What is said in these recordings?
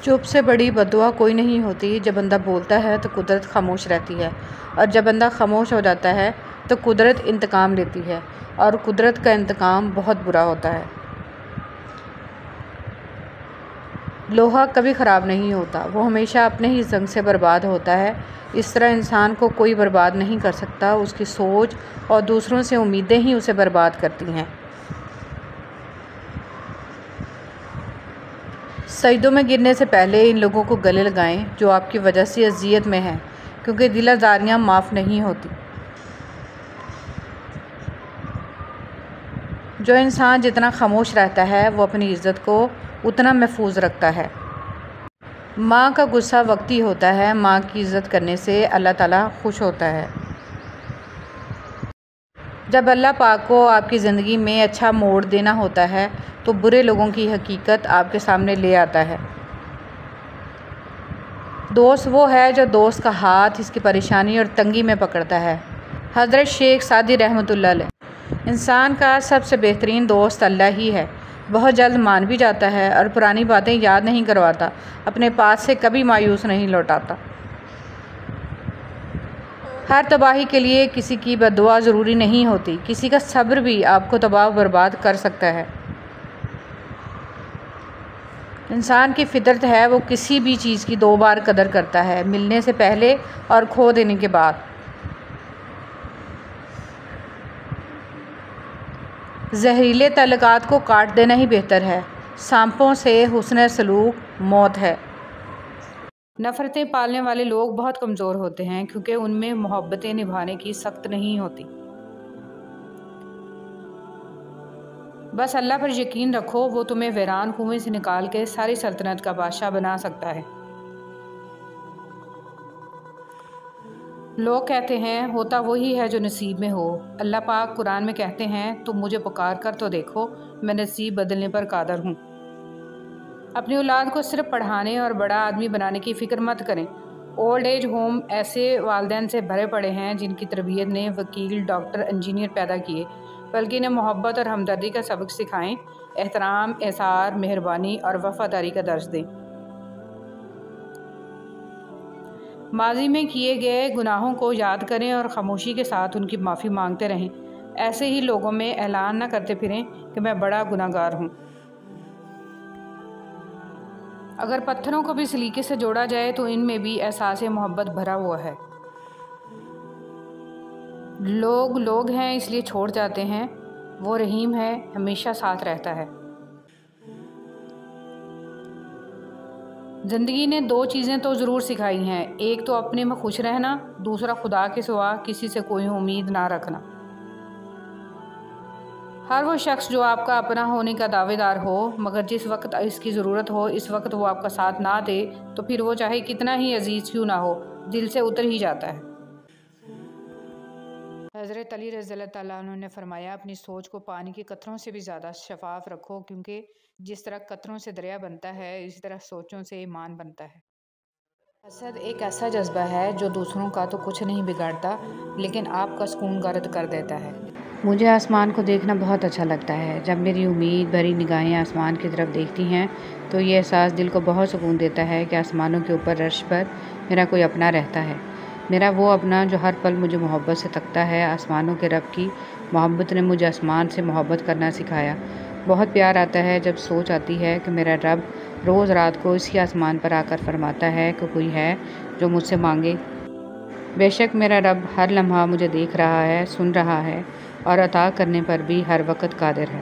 چپ سے بڑی بددعا کوئی نہیں ہوتی۔ جب بندہ بولتا ہے تو قدرت خاموش رہتی ہے، اور جب بندہ خاموش ہو جاتا ہے تو قدرت انتقام لیتی ہے، اور قدرت کا انتقام بہت برا ہوتا ہے۔ لوہا کبھی خراب نہیں ہوتا، وہ ہمیشہ اپنے ہی زنگ سے برباد ہوتا ہے۔ اس طرح انسان کو کوئی برباد نہیں کر سکتا، اس کی سوچ اور دوسروں سے امیدیں ہی اسے برباد کرتی ہیں۔ سجدوں میں گرنے سے پہلے ان لوگوں کو گلے لگائیں جو آپ کی وجہ سے اذیت میں ہیں، کیونکہ دل آزاریاں معاف نہیں ہوتی۔ جو انسان جتنا خاموش رہتا ہے وہ اپنی عزت کو اتنا محفوظ رکھتا ہے۔ ماں کا غصہ وقتی ہوتا ہے، ماں کی عزت کرنے سے اللہ تعالیٰ خوش ہوتا ہے۔ جب اللہ پاک کو آپ کی زندگی میں اچھا موڑ دینا ہوتا ہے تو برے لوگوں کی حقیقت آپ کے سامنے لے آتا ہے۔ دوست وہ ہے جو دوست کا ہاتھ اس کی پریشانی اور تنگی میں پکڑتا ہے۔ حضرت شیخ سعدی رحمۃ اللہ علیہ: انسان کا سب سے بہترین دوست اللہ ہی ہے۔ بہت جلد مان بھی جاتا ہے اور پرانی باتیں یاد نہیں کرواتا، اپنے پاس سے کبھی مایوس نہیں لوٹاتا۔ ہر تباہی کے لیے کسی کی بد دعا ضروری نہیں ہوتی، کسی کا صبر بھی آپ کو تباہ و برباد کر سکتا ہے۔ انسان کی فطرت ہے وہ کسی بھی چیز کی دو بار قدر کرتا ہے، ملنے سے پہلے اور کھو دینے کے بعد۔ زہریلے تعلقات کو کاٹ دینا ہی بہتر ہے، سانپوں سے حسن سلوک موت ہے۔ نفرتیں پالنے والے لوگ بہت کمزور ہوتے ہیں کیونکہ ان میں محبتیں نبھانے کی سخت نہیں ہوتی۔ بس اللہ پر یقین رکھو، وہ تمہیں ویران کنویں سے نکال کے ساری سلطنت کا بادشاہ بنا سکتا ہے۔ لوگ کہتے ہیں ہوتا وہی ہے جو نصیب میں ہو۔ اللہ پاک قرآن میں کہتے ہیں تم مجھے پکار کر تو دیکھو، میں نصیب بدلنے پر قادر ہوں۔ اپنی اولاد کو صرف پڑھانے اور بڑا آدمی بنانے کی فکر مت کریں۔ اولڈ ایج ہوم ایسے والدین سے بھرے پڑے ہیں جن کی تربیت نے وکیل، ڈاکٹر، انجینئر پیدا کیے، بلکہ انہیں محبت اور ہمدردی کا سبق سکھائیں، احترام، احسان، مہربانی اور وفاداری کا درس دیں۔ ماضی میں کیے گئے گناہوں کو یاد کریں اور خاموشی کے ساتھ ان کی معافی مانگتے رہیں۔ ایسے ہی لوگوں میں اعلان نہ کرتے پھریں کہ میں بڑا گناہ گار ہوں۔ اگر پتھروں کو بھی سلیقے سے جوڑا جائے تو ان میں بھی احساس محبت بھرا ہوا ہے۔ لوگ لوگ ہیں اس لیے چھوڑ جاتے ہیں، وہ رحیم ہے، ہمیشہ ساتھ رہتا ہے۔ زندگی نے دو چیزیں تو ضرور سکھائی ہیں، ایک تو اپنے میں خوش رہنا، دوسرا خدا کے سوا کسی سے کوئی امید نہ رکھنا۔ ہر وہ شخص جو آپ کا اپنا ہونے کا دعوے دار ہو مگر جس وقت اس کی ضرورت ہو اس وقت وہ آپ کا ساتھ نہ دے تو پھر وہ چاہے کتنا ہی عزیز کیوں نہ ہو دل سے اتر ہی جاتا ہے۔ حضرت علی رضی اللہ تعالیٰ عنہ نے فرمایا اپنی سوچ کو پانی کے قطروں سے بھی زیادہ شفاف رکھو، کیونکہ جس طرح قطروں سے دریا بنتا ہے اسی طرح سوچوں سے ایمان بنتا ہے۔ حسد ایک ایسا جذبہ ہے جو دوسروں کا تو کچھ نہیں بگاڑتا لیکن آپ کا سکون غارت کر دیتا ہے۔ مجھے آسمان کو دیکھنا بہت اچھا لگتا ہے۔ جب میری امید بھری نگاہیں آسمان کی طرف دیکھتی ہیں تو یہ احساس دل کو بہت سکون دیتا ہے کہ آسمانوں کے اوپر عرش پر میرا کوئی اپنا رہتا ہے، میرا وہ اپنا جو ہر پل مجھے محبت سے تکتا ہے۔ آسمانوں کے رب کی محبت نے مجھے آسمان سے محبت کرنا سکھایا۔ بہت پیار آتا ہے جب سوچ آتی ہے کہ میرا رب روز رات کو اسی آسمان پر آ کر فرماتا ہے کہ کوئی ہے جو مجھ سے مانگے۔ بے شک میرا رب ہر لمحہ مجھے دیکھ رہا ہے، سن رہا ہے اور عطا کرنے پر بھی ہر وقت قادر ہے۔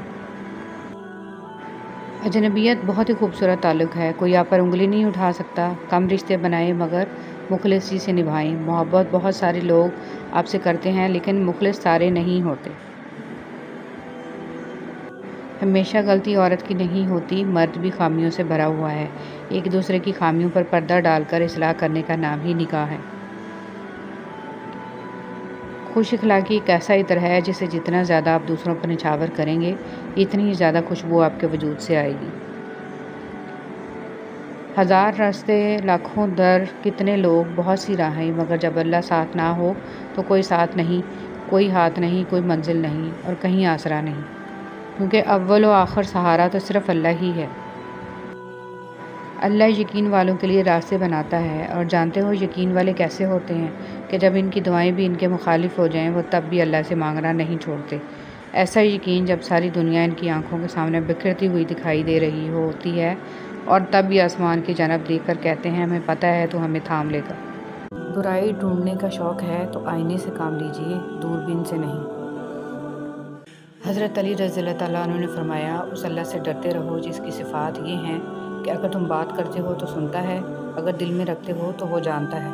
اجنبیت بہت ہی خوبصورت تعلق ہے، کوئی آپ پر انگلی نہیں اٹھا سکتا۔ کم رشتے بنائیں مگر مخلصی سے نبھائیں۔ محبت بہت سارے لوگ آپ سے کرتے ہیں لیکن مخلص سارے نہیں ہوتے۔ ہمیشہ غلطی عورت کی نہیں ہوتی، مرد بھی خامیوں سے بھرا ہوا ہے۔ ایک دوسرے کی خامیوں پر پردہ ڈال کر اصلاح کرنے کا نام ہی نکاح ہے۔ خوش اخلاقی ایک ایسا عطر ہے جسے جتنا زیادہ آپ دوسروں پر نچھاور کریں گے اتنی ہی زیادہ خوشبو آپ کے وجود سے آئے گی۔ ہزار راستے لاکھوں در، کتنے لوگ بہت سی راہیں، مگر جب اللہ ساتھ نہ ہو تو کوئی ساتھ نہیں، کوئی ہاتھ نہیں، کوئی منزل نہیں اور کہیں آسرا نہیں، کیونکہ اول و آخر سہارا تو صرف اللہ ہی ہے۔ اللہ یقین والوں کے لیے راستے بناتا ہے، اور جانتے ہو یقین والے کیسے ہوتے ہیں کہ جب ان کی دعائیں بھی ان کے مخالف ہو جائیں وہ تب بھی اللہ سے مانگنا نہیں چھوڑتے۔ ایسا یقین جب ساری دنیا ان کی آنکھوں کے سامنے بکھرتی ہوئی دکھائی دے رہی ہوتی ہے، اور تب بھی آسمان کی جانب دیکھ کر کہتے ہیں ہمیں پتہ ہے تو ہمیں تھام لے گا۔ برائی ڈھونڈنے کا شوق ہے تو آئینے سے کام لیجیے، دوربین سے نہیں۔ حضرت علی رضی اللہ تعالیٰ عنہ نے فرمایا، اس اللہ سے ڈرتے رہو جس کی صفات یہ ہیں کہ اگر تم بات کرتے ہو تو سنتا ہے، اگر دل میں رکھتے ہو تو وہ جانتا ہے۔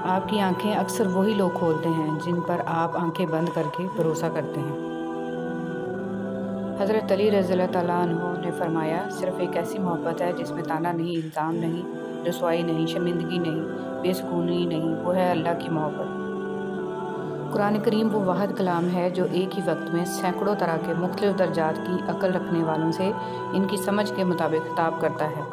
آپ کی آنکھیں اکثر وہی لوگ کھولتے ہیں جن پر آپ آنکھیں بند کر کے بھروسہ کرتے ہیں۔ حضرت علی رضی اللہ تعالیٰ عنہ نے فرمایا، صرف ایک ایسی محبت ہے جس میں طعنہ نہیں، الزام نہیں، رسوائی نہیں، شرمندگی نہیں، بے سکونی نہیں، وہ ہے اللہ کی محبت۔ قرآن کریم وہ واحد کلام ہے جو ایک ہی وقت میں سینکڑوں طرح کے مختلف درجات کی عقل رکھنے والوں سے ان کی سمجھ کے مطابق خطاب کرتا ہے۔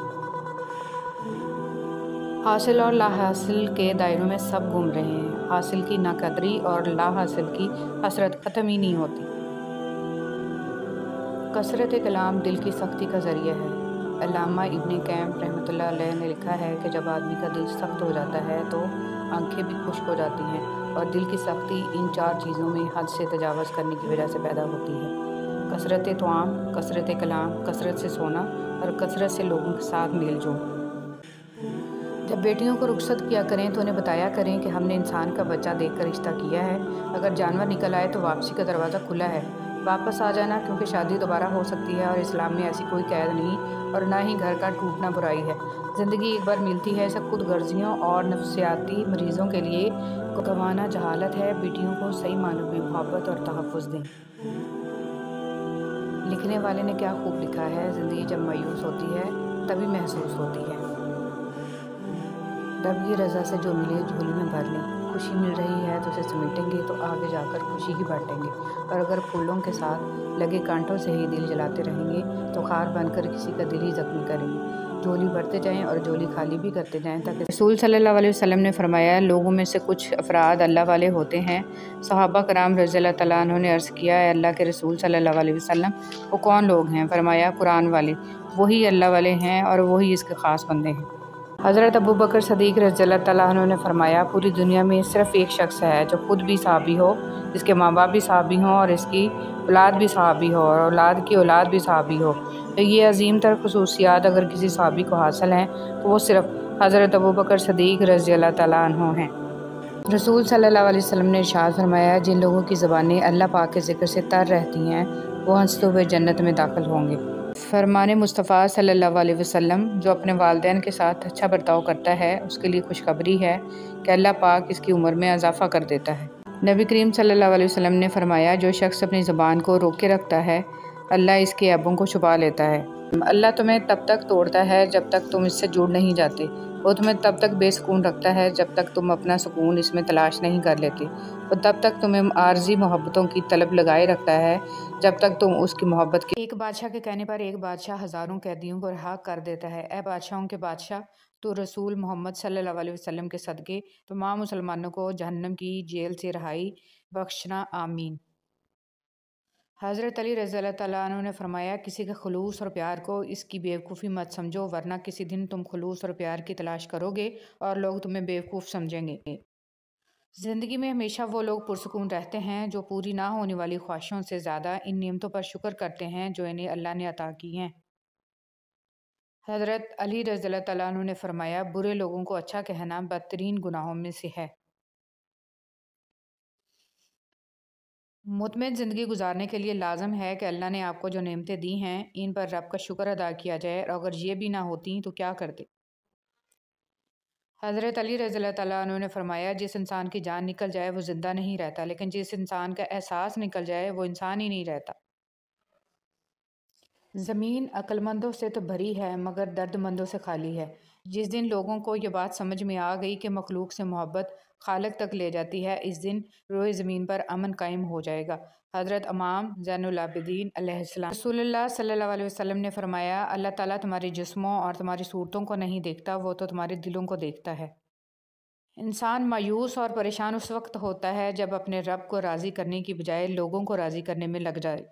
حاصل اور لا حاصل کے دائروں میں سب گھوم رہے ہیں، حاصل کی ناقدری اور لا حاصل کی حسرت ختم ہی نہیں ہوتی۔ کثرت کلام دل کی سختی کا ذریعہ ہے۔ علامہ ابن قیم رحمۃ اللہ علیہ نے لکھا ہے کہ جب آدمی کا دل سخت ہو جاتا ہے تو آنکھیں بھی خشک ہو جاتی ہیں، اور دل کی سختی ان چار چیزوں میں حد سے تجاوز کرنے کی وجہ سے پیدا ہوتی ہے: کثرت طعام، کثرت کلام، کثرت سے سونا، اور کثرت سے لوگوں کے ساتھ میل جول۔ جب بیٹیوں کو رخصت کیا کریں تو انہیں بتایا کریں کہ ہم نے انسان کا بچہ دیکھ کر رشتہ کیا ہے، اگر جانور نکل آئے تو واپسی کا دروازہ کھلا ہے، واپس آ جانا کیونکہ شادی دوبارہ ہو سکتی ہے اور اسلام میں ایسی کوئی قید نہیں، اور نہ ہی گھر کا ٹوٹنا برائی ہے۔ زندگی ایک بار ملتی ہے، اسے خود غرضیوں اور نفسیاتی مریضوں کے لیے گنوانا جہالت ہے۔ بیٹیوں کو صحیح معنوں میں محبت اور تحفظ دیں۔ لکھنے والے نے کیا خوب لکھا ہے، زندگی جب مایوس ہوتی ہے تبھی محسوس ہوتی ہے۔ رب کی رضا سے جو ملے جھولی میں بھر لیں، خوشی مل رہی ہے تو اسے سمیٹیں گے تو آگے جا کر خوشی ہی بانٹیں گے، اور اگر پھولوں کے ساتھ لگے کانٹوں سے ہی دل جلاتے رہیں گے تو خار بن کر کسی کا دل ہی زخمی کریں گے۔ جھولی بھرتے جائیں اور جھولی خالی بھی کرتے جائیں، تاکہ رسول صلی اللہ علیہ وسلم نے فرمایا، لوگوں میں سے کچھ افراد اللہ والے ہوتے ہیں۔ صحابہ کرام رضی اللہ تعالیٰ عنہ نے عرض کیا، اے اللہ کے رسول صلی اللہ علیہ وسلم، وہ کون لوگ ہیں؟ فرمایا، قرآن والے، وہی اللہ والے ہیں اور وہی اس کے خاص بندے ہیں۔ حضرت ابو بکر صدیق رضی اللہ تعالیٰ عنہ نے فرمایا، پوری دنیا میں صرف ایک شخص ہے جو خود بھی صحابی ہو، جس کے ماں باپ بھی صحابی ہوں، اور اس کی اولاد بھی صحابی ہو، اور اولاد کی اولاد بھی صحابی ہو۔ تو یہ عظیم تر خصوصیات اگر کسی صحابی کو حاصل ہیں تو وہ صرف حضرت ابو بکر صدیق رضی اللہ تعالیٰ عنہ ہیں۔ رسول صلی اللہ علیہ وسلم نے ارشاد فرمایا، جن لوگوں کی زبانیں اللہ پاک کے ذکر سے تر رہتی ہیں وہ ہنستے ہوئے جنت میں داخل ہوں گے۔ فرمان مصطفیٰ صلی اللہ علیہ وسلم، جو اپنے والدین کے ساتھ اچھا برتاؤ کرتا ہے اس کے لیے خوشخبری ہے کہ اللہ پاک اس کی عمر میں اضافہ کر دیتا ہے۔ نبی کریم صلی اللہ علیہ وسلم نے فرمایا، جو شخص اپنی زبان کو روکے رکھتا ہے اللہ اس کے عیبوں کو چھپا لیتا ہے۔ اللہ تمہیں تب تک توڑتا ہے جب تک تم اس سے جڑ نہیں جاتے، وہ تمہیں تب تک بے سکون رکھتا ہے جب تک تم اپنا سکون اس میں تلاش نہیں کر لیتے، وہ تب تک تمہیں عارضی محبتوں کی طلب لگائے رکھتا ہے جب تک تم اس کی محبت کی۔ ایک بادشاہ کے کہنے پر ایک بادشاہ ہزاروں قیدیوں کو رہا کر دیتا ہے۔ اے بادشاہوں کے بادشاہ، تو رسول محمد صلی اللہ علیہ وسلم کے صدقے تمام مسلمانوں کو جہنم کی جیل سے رہائی بخشنا، آمین۔ حضرت علی رضی اللہ تعالیٰ عنہ نے فرمایا، کسی کے خلوص اور پیار کو اس کی بیوقوفی مت سمجھو، ورنہ کسی دن تم خلوص اور پیار کی تلاش کرو گے اور لوگ تمہیں بیوقوف سمجھیں گے۔ زندگی میں ہمیشہ وہ لوگ پرسکون رہتے ہیں جو پوری نہ ہونے والی خواہشوں سے زیادہ ان نعمتوں پر شکر کرتے ہیں جو انہیں اللہ نے عطا کی ہیں۔ حضرت علی رضی اللہ تعالیٰ عنہ نے فرمایا، برے لوگوں کو اچھا کہنا بدترین گناہوں میں سے ہے۔ مطمئن زندگی گزارنے کے لیے لازم ہے کہ اللہ نے آپ کو جو نعمتیں دی ہیں ان پر رب کا شکر ادا کیا جائے، اور اگر یہ بھی نہ ہوتی تو کیا کرتے۔ حضرت علی رضی اللہ تعالیٰ عنہ نے فرمایا، جس انسان کی جان نکل جائے وہ زندہ نہیں رہتا، لیکن جس انسان کا احساس نکل جائے وہ انسان ہی نہیں رہتا۔ زمین عقل مندوں سے تو بھری ہے مگر درد مندوں سے خالی ہے۔ جس دن لوگوں کو یہ بات سمجھ میں آ گئی کہ مخلوق سے محبت خالق تک لے جاتی ہے، اس دن روئے زمین پر امن قائم ہو جائے گا۔ حضرت امام زین العابدین علیہ السلام رسول اللہ صلی اللہ علیہ وسلم نے فرمایا، اللہ تعالیٰ تمہارے جسموں اور تمہاری صورتوں کو نہیں دیکھتا، وہ تو تمہارے دلوں کو دیکھتا ہے۔ انسان مایوس اور پریشان اس وقت ہوتا ہے جب اپنے رب کو راضی کرنے کی بجائے لوگوں کو راضی کرنے میں لگ جائے۔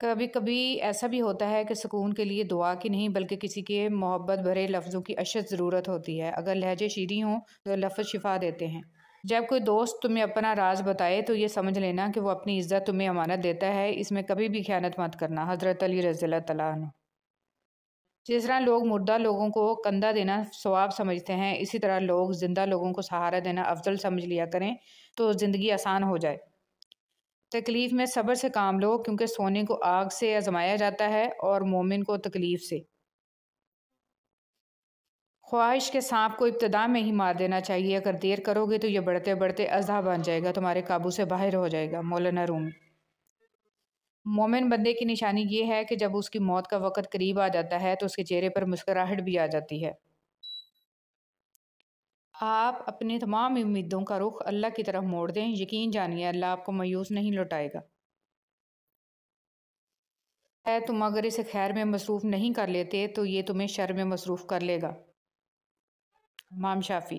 کبھی کبھی ایسا بھی ہوتا ہے کہ سکون کے لیے دعا کی نہیں بلکہ کسی کے محبت بھرے لفظوں کی اشد ضرورت ہوتی ہے۔ اگر لہجے شیریں ہوں تو لفظ شفا دیتے ہیں۔ جب کوئی دوست تمہیں اپنا راز بتائے تو یہ سمجھ لینا کہ وہ اپنی عزت تمہیں امانت دیتا ہے، اس میں کبھی بھی خیانت مت کرنا۔ حضرت علی رضی اللہ تعالیٰ عنہ۔ جس طرح لوگ مردہ لوگوں کو کندھا دینا ثواب سمجھتے ہیں، اسی طرح لوگ زندہ لوگوں کو سہارا دینا افضل سمجھ لیا کریں تو زندگی آسان ہو جائے۔ تکلیف میں صبر سے کام لو، کیونکہ سونے کو آگ سے آزمایا جاتا ہے اور مومن کو تکلیف سے۔ خواہش کے سانپ کو ابتدا میں ہی مار دینا چاہیے، اگر دیر کرو گے تو یہ بڑھتے بڑھتے اژدہا بن جائے گا، تمہارے قابو سے باہر ہو جائے گا۔ مولانا رومی۔ مومن بندے کی نشانی یہ ہے کہ جب اس کی موت کا وقت قریب آ جاتا ہے تو اس کے چہرے پر مسکراہٹ بھی آ جاتی ہے۔ آپ اپنی تمام امیدوں کا رخ اللہ کی طرف موڑ دیں، یقین جانیے اللہ آپ کو مایوس نہیں لوٹائے گا۔ تم اگر اسے خیر میں مصروف نہیں کر لیتے تو یہ تمہیں شر میں مصروف کر لے گا۔ امام شافعی۔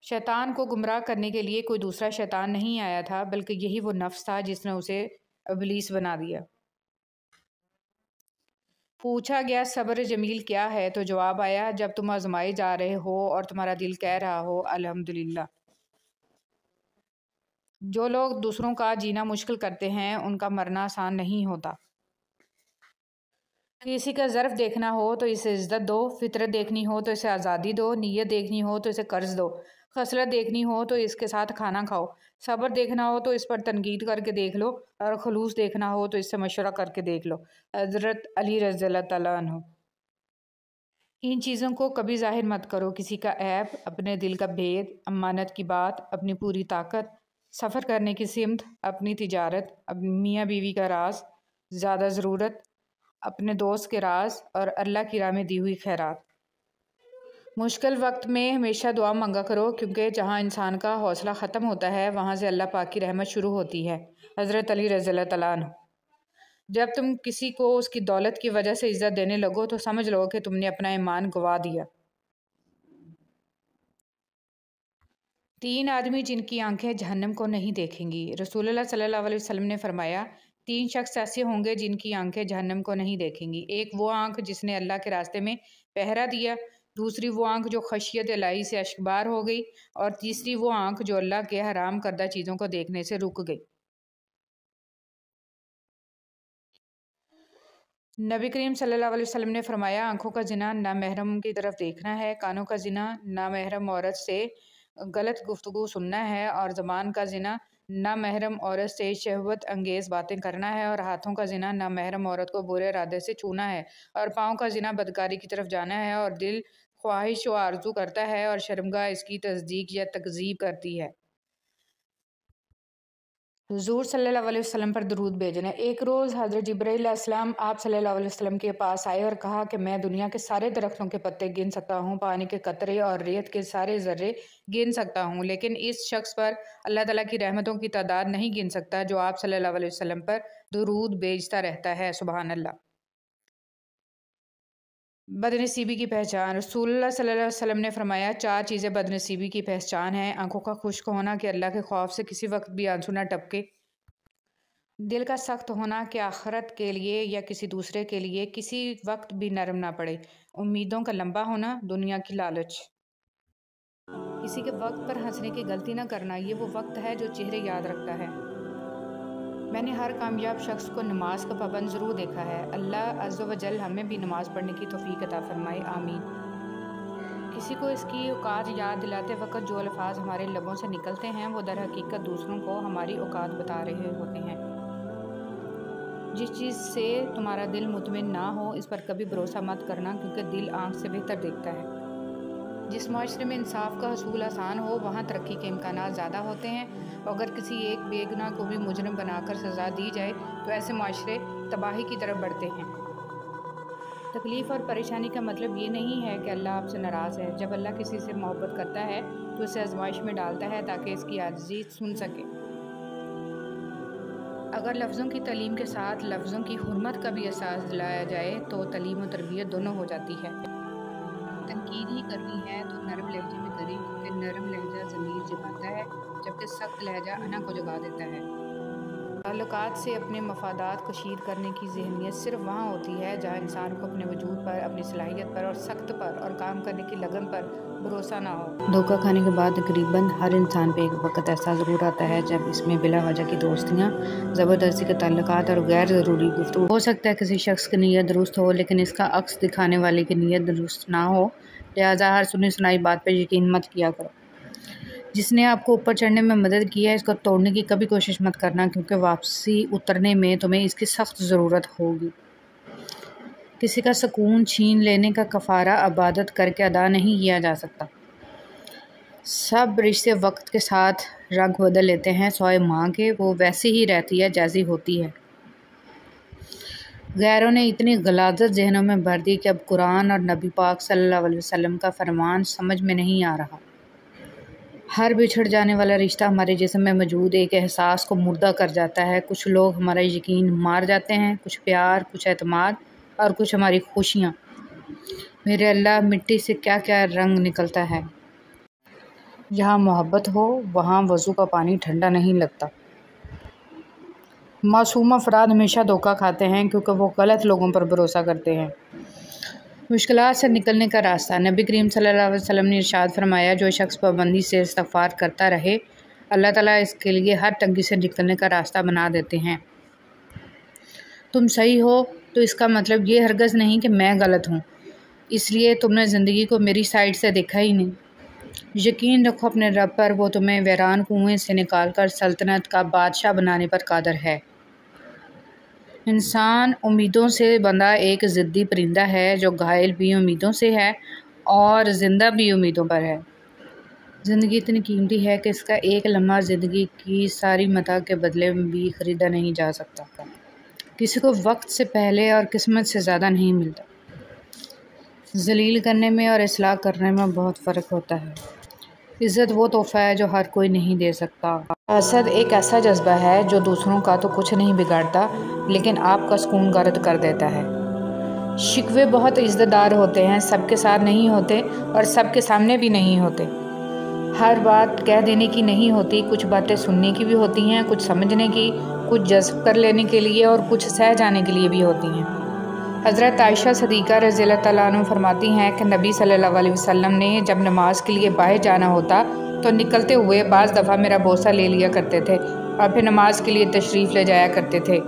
شیطان کو گمراہ کرنے کے لیے کوئی دوسرا شیطان نہیں آیا تھا، بلکہ یہی وہ نفس تھا جس نے اسے ابلیس بنا دیا۔ پوچھا گیا صبر جمیل کیا ہے تو جواب آیا، جب تم آزمائے جا رہے ہو اور تمہارا دل کہہ رہا ہو الحمدللہ۔ جو لوگ دوسروں کا جینا مشکل کرتے ہیں ان کا مرنا آسان نہیں ہوتا۔ کسی کا ظرف دیکھنا ہو تو اسے عزت دو، فطرت دیکھنی ہو تو اسے آزادی دو، نیت دیکھنی ہو تو اسے قرض دو، خصلت دیکھنی ہو تو اس کے ساتھ کھانا کھاؤ، صبر دیکھنا ہو تو اس پر تنقید کر کے دیکھ لو، اور خلوص دیکھنا ہو تو اس سے مشورہ کر کے دیکھ لو۔ حضرت علی رضی اللہ تعالیٰ عنہ۔ ان چیزوں کو کبھی ظاہر مت کرو، کسی کا عیب، اپنے دل کا بھید، امانت کی بات، اپنی پوری طاقت، سفر کرنے کی سمت، اپنی تجارت، میاں بیوی کا راز، زیادہ ضرورت، اپنے دوست کے راز اور اللہ کی راہ میں دی ہوئی خیرات۔ مشکل وقت میں ہمیشہ دعا مانگا کرو، کیونکہ جہاں انسان کا حوصلہ ختم ہوتا ہے وہاں سے اللہ پاک کی رحمت شروع ہوتی ہے۔ حضرت علی رضی اللہ تعالیٰ عنہ۔ جب تم کسی کو اس کی دولت کی وجہ سے عزت دینے لگو تو سمجھ لو کہ تم نے اپنا ایمان گوا دیا۔ 3 آدمی جن کی آنکھیں جہنم کو نہیں دیکھیں گی۔ رسول اللہ صلی اللہ علیہ وسلم نے فرمایا، 3 شخص ایسے ہوں گے جن کی آنکھیں جہنم کو نہیں دیکھیں گی۔ ایک وہ آنکھ جس نے اللہ کے راستے میں پہرا دیا، دوسری وہ آنکھ جو خشیت الہی سے اشکبار ہو گئی، اور تیسری وہ آنکھ جو اللہ کے حرام کردہ چیزوں کو دیکھنے سے رک گئی۔ نبی کریم صلی اللہ علیہ وسلم نے فرمایا، آنکھوں کا زنا نامحرم کی طرف دیکھنا ہے، کانوں کا زنا نامحرم عورت سے غلط گفتگو سننا ہے، اور زبان کا زنا نامحرم عورت سے شہوت انگیز باتیں کرنا ہے، اور ہاتھوں کا زنا نامحرم عورت کو برے ارادے سے چھونا ہے، اور پاؤں کا زنا بدکاری کی طرف جانا ہے، اور دل خواہش و آرزو کرتا ہے اور شرمگاہ اس کی تصدیق یا تکذیب کرتی ہے۔ حضور صلی اللہ علیہ وسلم پر درود بھیجنا۔ ایک روز حضرت جبرائیل علیہ السلام آپ صلی اللہ علیہ وسلم کے پاس آئے اور کہا کہ میں دنیا کے سارے درختوں کے پتے گن سکتا ہوں، پانی کے قطرے اور ریت کے سارے ذرے گن سکتا ہوں، لیکن اس شخص پر اللہ تعالیٰ کی رحمتوں کی تعداد نہیں گن سکتا جو آپ صلی اللہ علیہ وسلم پر درود بھیجتا رہتا ہے۔ سبحان اللہ۔ بدنصیبی کی پہچان۔ رسول اللہ صلی اللہ علیہ وسلم نے فرمایا، 4 چیزیں بدنصیبی کی پہچان ہیں: آنکھوں کا خشک ہونا کہ اللہ کے خوف سے کسی وقت بھی آنسو نہ ٹپکے، دل کا سخت ہونا کہ آخرت کے لیے یا کسی دوسرے کے لیے کسی وقت بھی نرم نہ پڑے، امیدوں کا لمبا ہونا، دنیا کی لالچ، کسی کے وقت پر ہنسنے کی غلطی نہ کرنا، یہ وہ وقت ہے جو چہرے یاد رکھتا ہے۔ میں نے ہر کامیاب شخص کو نماز کا پابند ضرور دیکھا ہے۔ اللہ عز و جل ہمیں بھی نماز پڑھنے کی توفیق عطا فرمائے، آمین۔ کسی کو اس کی اوقات یاد دلاتے وقت جو الفاظ ہمارے لبوں سے نکلتے ہیں وہ در حقیقت دوسروں کو ہماری اوقات بتا رہے ہوتے ہیں۔ جس چیز سے تمہارا دل مطمئن نہ ہو اس پر کبھی بھروسہ مت کرنا، کیونکہ دل آنکھ سے بہتر دیکھتا ہے۔ جس معاشرے میں انصاف کا حصول آسان ہو وہاں ترقی کے امکانات زیادہ ہوتے ہیں، اور اگر کسی ایک بے گناہ کو بھی مجرم بنا کر سزا دی جائے تو ایسے معاشرے تباہی کی طرف بڑھتے ہیں۔ تکلیف اور پریشانی کا مطلب یہ نہیں ہے کہ اللہ آپ سے ناراض ہے۔ جب اللہ کسی سے محبت کرتا ہے تو اسے آزمائش میں ڈالتا ہے تاکہ اس کی عاجزی سن سکے۔ اگر لفظوں کی تعلیم کے ساتھ لفظوں کی حرمت کا بھی احساس دلایا جائے تو تعلیم و تربیت دونوں ہو جاتی ہے۔ تنقید ہی کرنی ہے تو نرم لہجے میں کریں، کیونکہ نرم لہجہ ضمیر جگاتا ہے، جبکہ سخت لہجہ انا کو جگا دیتا ہے۔ تعلقات سے اپنے مفادات کشید کرنے کی ذہنیت صرف وہاں ہوتی ہے جہاں انسان کو اپنے وجود پر، اپنی صلاحیت پر اور سخت پر اور کام کرنے کی لگن پر بھروسہ نہ ہو۔ دھوکہ کھانے کے بعد تقریباً ہر انسان پہ ایک وقت ایسا ضرور آتا ہے جب اس میں بلا وجہ کی دوستیاں، زبردستی کے تعلقات اور غیر ضروری گفتگو ہو سکتا ہے کسی شخص کی نیت درست ہو لیکن اس کا عکس دکھانے والے کی نیت درست نہ ہو، لہٰذا ہر سنی سنائی بات پہ یقین مت کیا کرو۔ جس نے آپ کو اوپر چڑھنے میں مدد کی ہے اس کو توڑنے کی کبھی کوشش مت کرنا کیونکہ واپسی اترنے میں تمہیں اس کی سخت ضرورت ہوگی۔ کسی کا سکون چھین لینے کا کفارہ عبادت کر کے ادا نہیں کیا جا سکتا۔ سب رشتے وقت کے ساتھ رنگ بدل لیتے ہیں سوائے ماں کے، وہ ویسی ہی رہتی ہے جیسی ہوتی ہے۔ غیروں نے اتنی غلاظت ذہنوں میں بھر دی کہ اب قرآن اور نبی پاک صلی اللہ علیہ وسلم کا فرمان سمجھ میں نہیں آ رہا۔ ہر بچھڑ جانے والا رشتہ ہمارے جسم میں موجود ایک احساس کو مردہ کر جاتا ہے۔ کچھ لوگ ہمارا یقین مار جاتے ہیں، کچھ پیار، کچھ اعتماد اور کچھ ہماری خوشیاں۔ میرے اللہ، مٹی سے کیا کیا رنگ نکلتا ہے۔ جہاں محبت ہو وہاں وضو کا پانی ٹھنڈا نہیں لگتا۔ معصوم افراد ہمیشہ دھوکہ کھاتے ہیں کیونکہ وہ غلط لوگوں پر بھروسہ کرتے ہیں۔ مشکلات سے نکلنے کا راستہ۔ نبی کریم صلی اللہ علیہ وسلم نے ارشاد فرمایا، جو شخص پابندی سے استغفار کرتا رہے اللہ تعالیٰ اس کے لیے ہر تنگی سے نکلنے کا راستہ بنا دیتے ہیں۔ تم صحیح ہو تو اس کا مطلب یہ ہرگز نہیں کہ میں غلط ہوں، اس لیے تم نے زندگی کو میری سائڈ سے دیکھا ہی نہیں۔ یقین رکھو اپنے رب پر، وہ تمہیں ویران کنویں سے نکال کر سلطنت کا بادشاہ بنانے پر قادر ہے۔ انسان امیدوں سے بندھا ایک ضدی پرندہ ہے جو گھائل بھی امیدوں سے ہے اور زندہ بھی امیدوں پر ہے۔ زندگی اتنی قیمتی ہے کہ اس کا ایک لمحہ زندگی کی ساری متاع کے بدلے میں بھی خریدا نہیں جا سکتا۔ کسی کو وقت سے پہلے اور قسمت سے زیادہ نہیں ملتا۔ ذلیل کرنے میں اور اصلاح کرنے میں بہت فرق ہوتا ہے۔ عزت وہ تحفہ ہے جو ہر کوئی نہیں دے سکتا۔ حسد ایک ایسا جذبہ ہے جو دوسروں کا تو کچھ نہیں بگاڑتا لیکن آپ کا سکون غارت کر دیتا ہے۔ شکوے بہت عزت دار ہوتے ہیں، سب کے ساتھ نہیں ہوتے اور سب کے سامنے بھی نہیں ہوتے۔ ہر بات کہہ دینے کی نہیں ہوتی، کچھ باتیں سننے کی بھی ہوتی ہیں، کچھ سمجھنے کی، کچھ جذب کر لینے کے لیے اور کچھ سہ جانے کے لیے بھی ہوتی ہیں۔ حضرت عائشہ صدیقہ رضی اللہ تعالیٰ عنہ فرماتی ہیں کہ نبی صلی اللہ علیہ وسلم نے جب نماز کے لیے باہر جانا ہوتا تو نکلتے ہوئے بعض دفعہ میرا بوسہ لے لیا کرتے تھے اور پھر نماز کے لیے تشریف لے جایا کرتے تھے۔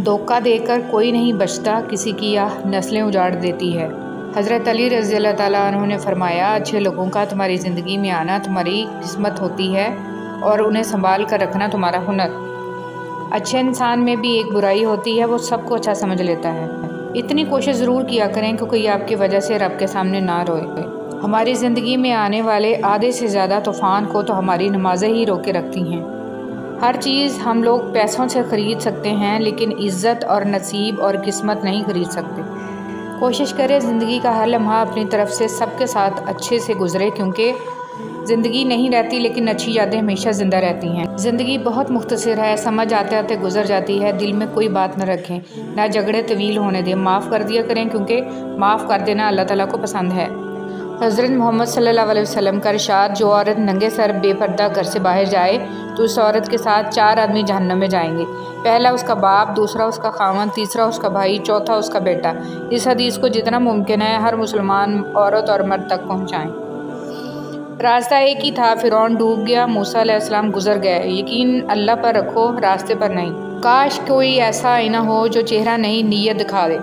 دھوکہ دے کر کوئی نہیں بچتا، کسی کی آہ نسلیں اجاڑ دیتی ہے۔ حضرت علی رضی اللہ تعالیٰ عنہ نے فرمایا، اچھے لوگوں کا تمہاری زندگی میں آنا تمہاری قسمت ہوتی ہے اور انہیں سنبھال کر رکھنا تمہارا ہنر۔ اچھے انسان میں بھی ایک برائی ہوتی ہے، وہ سب کو اچھا سمجھ لیتا ہے۔ اتنی کوشش ضرور کیا کریں کہ کوئی آپ کی وجہ سے رب کے سامنے نہ روئے۔ ہماری زندگی میں آنے والے آدھے سے زیادہ طوفان کو تو ہماری نمازیں ہی روکے رکھتی ہیں۔ ہر چیز ہم لوگ پیسوں سے خرید سکتے ہیں لیکن عزت اور نصیب اور قسمت نہیں خرید سکتے۔ کوشش کریں زندگی کا ہر لمحہ اپنی طرف سے سب کے ساتھ اچھے سے گزرے کیونکہ زندگی نہیں رہتی لیکن اچھی یادیں ہمیشہ زندہ رہتی ہیں۔ زندگی بہت مختصر ہے، سمجھ آتے آتے گزر جاتی ہے، دل میں کوئی بات نہ رکھیں، نہ جھگڑے طویل ہونے دیں، معاف کر دیا کریں کیونکہ معاف کر دینا اللہ تعالیٰ کو پسند ہے۔ حضرت محمد صلی اللہ علیہ وسلم کا ارشاد، جو عورت ننگے سر بے پردہ گھر سے باہر جائے تو اس عورت کے ساتھ 4 آدمی جہنم میں جائیں گے، پہلا اس کا باپ، دوسرا اس کا خاوند، تیسرا اس کا بھائی، چوتھا اس کا بیٹا۔ اس حدیث کو جتنا ممکن ہے ہر مسلمان عورت اور مرد تک پہنچائیں۔ راستہ ایک ہی تھا، فرعون ڈوب گیا، موسیٰ علیہ السلام گزر گئے، یقین اللہ پر رکھو، راستے پر نہیں۔ کاش کوئی ایسا آئینہ ہو جو چہرہ نہیں نیت دکھا دے۔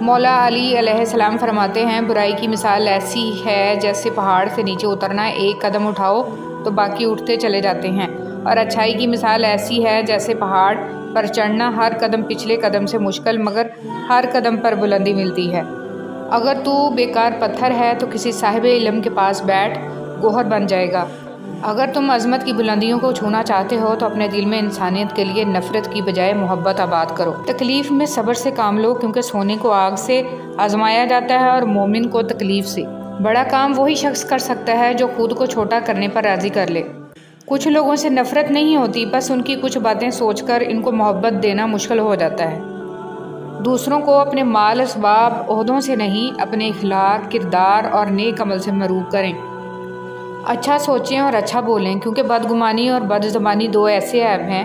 مولا علی علیہ السلام فرماتے ہیں، برائی کی مثال ایسی ہے جیسے پہاڑ سے نیچے اترنا، ایک قدم اٹھاؤ تو باقی اٹھتے چلے جاتے ہیں، اور اچھائی کی مثال ایسی ہے جیسے پہاڑ پر چڑھنا، ہر قدم پچھلے قدم سے مشکل مگر ہر قدم پر بلندی ملتی ہے۔ اگر تو بیکار پتھر ہے تو کسی صاحب علم کے پاس بیٹھ، گوہر بن جائے گا۔ اگر تم عظمت کی بلندیوں کو چھونا چاہتے ہو تو اپنے دل میں انسانیت کے لیے نفرت کی بجائے محبت آباد کرو۔ تکلیف میں صبر سے کام لو کیونکہ سونے کو آگ سے آزمایا جاتا ہے اور مومن کو تکلیف سے۔ بڑا کام وہی شخص کر سکتا ہے جو خود کو چھوٹا کرنے پر راضی کر لے۔ کچھ لوگوں سے نفرت نہیں ہوتی، بس ان کی کچھ باتیں سوچ کر ان کو محبت دینا مشکل ہو جاتا ہے۔ دوسروں کو اپنے مال، اسباب، عہدوں سے نہیں، اپنے اخلاق، کردار اور نیک عمل سے مروب کریں۔ اچھا سوچیں اور اچھا بولیں کیونکہ بدگمانی اور بد زبانی 2 ایسے عیب ہیں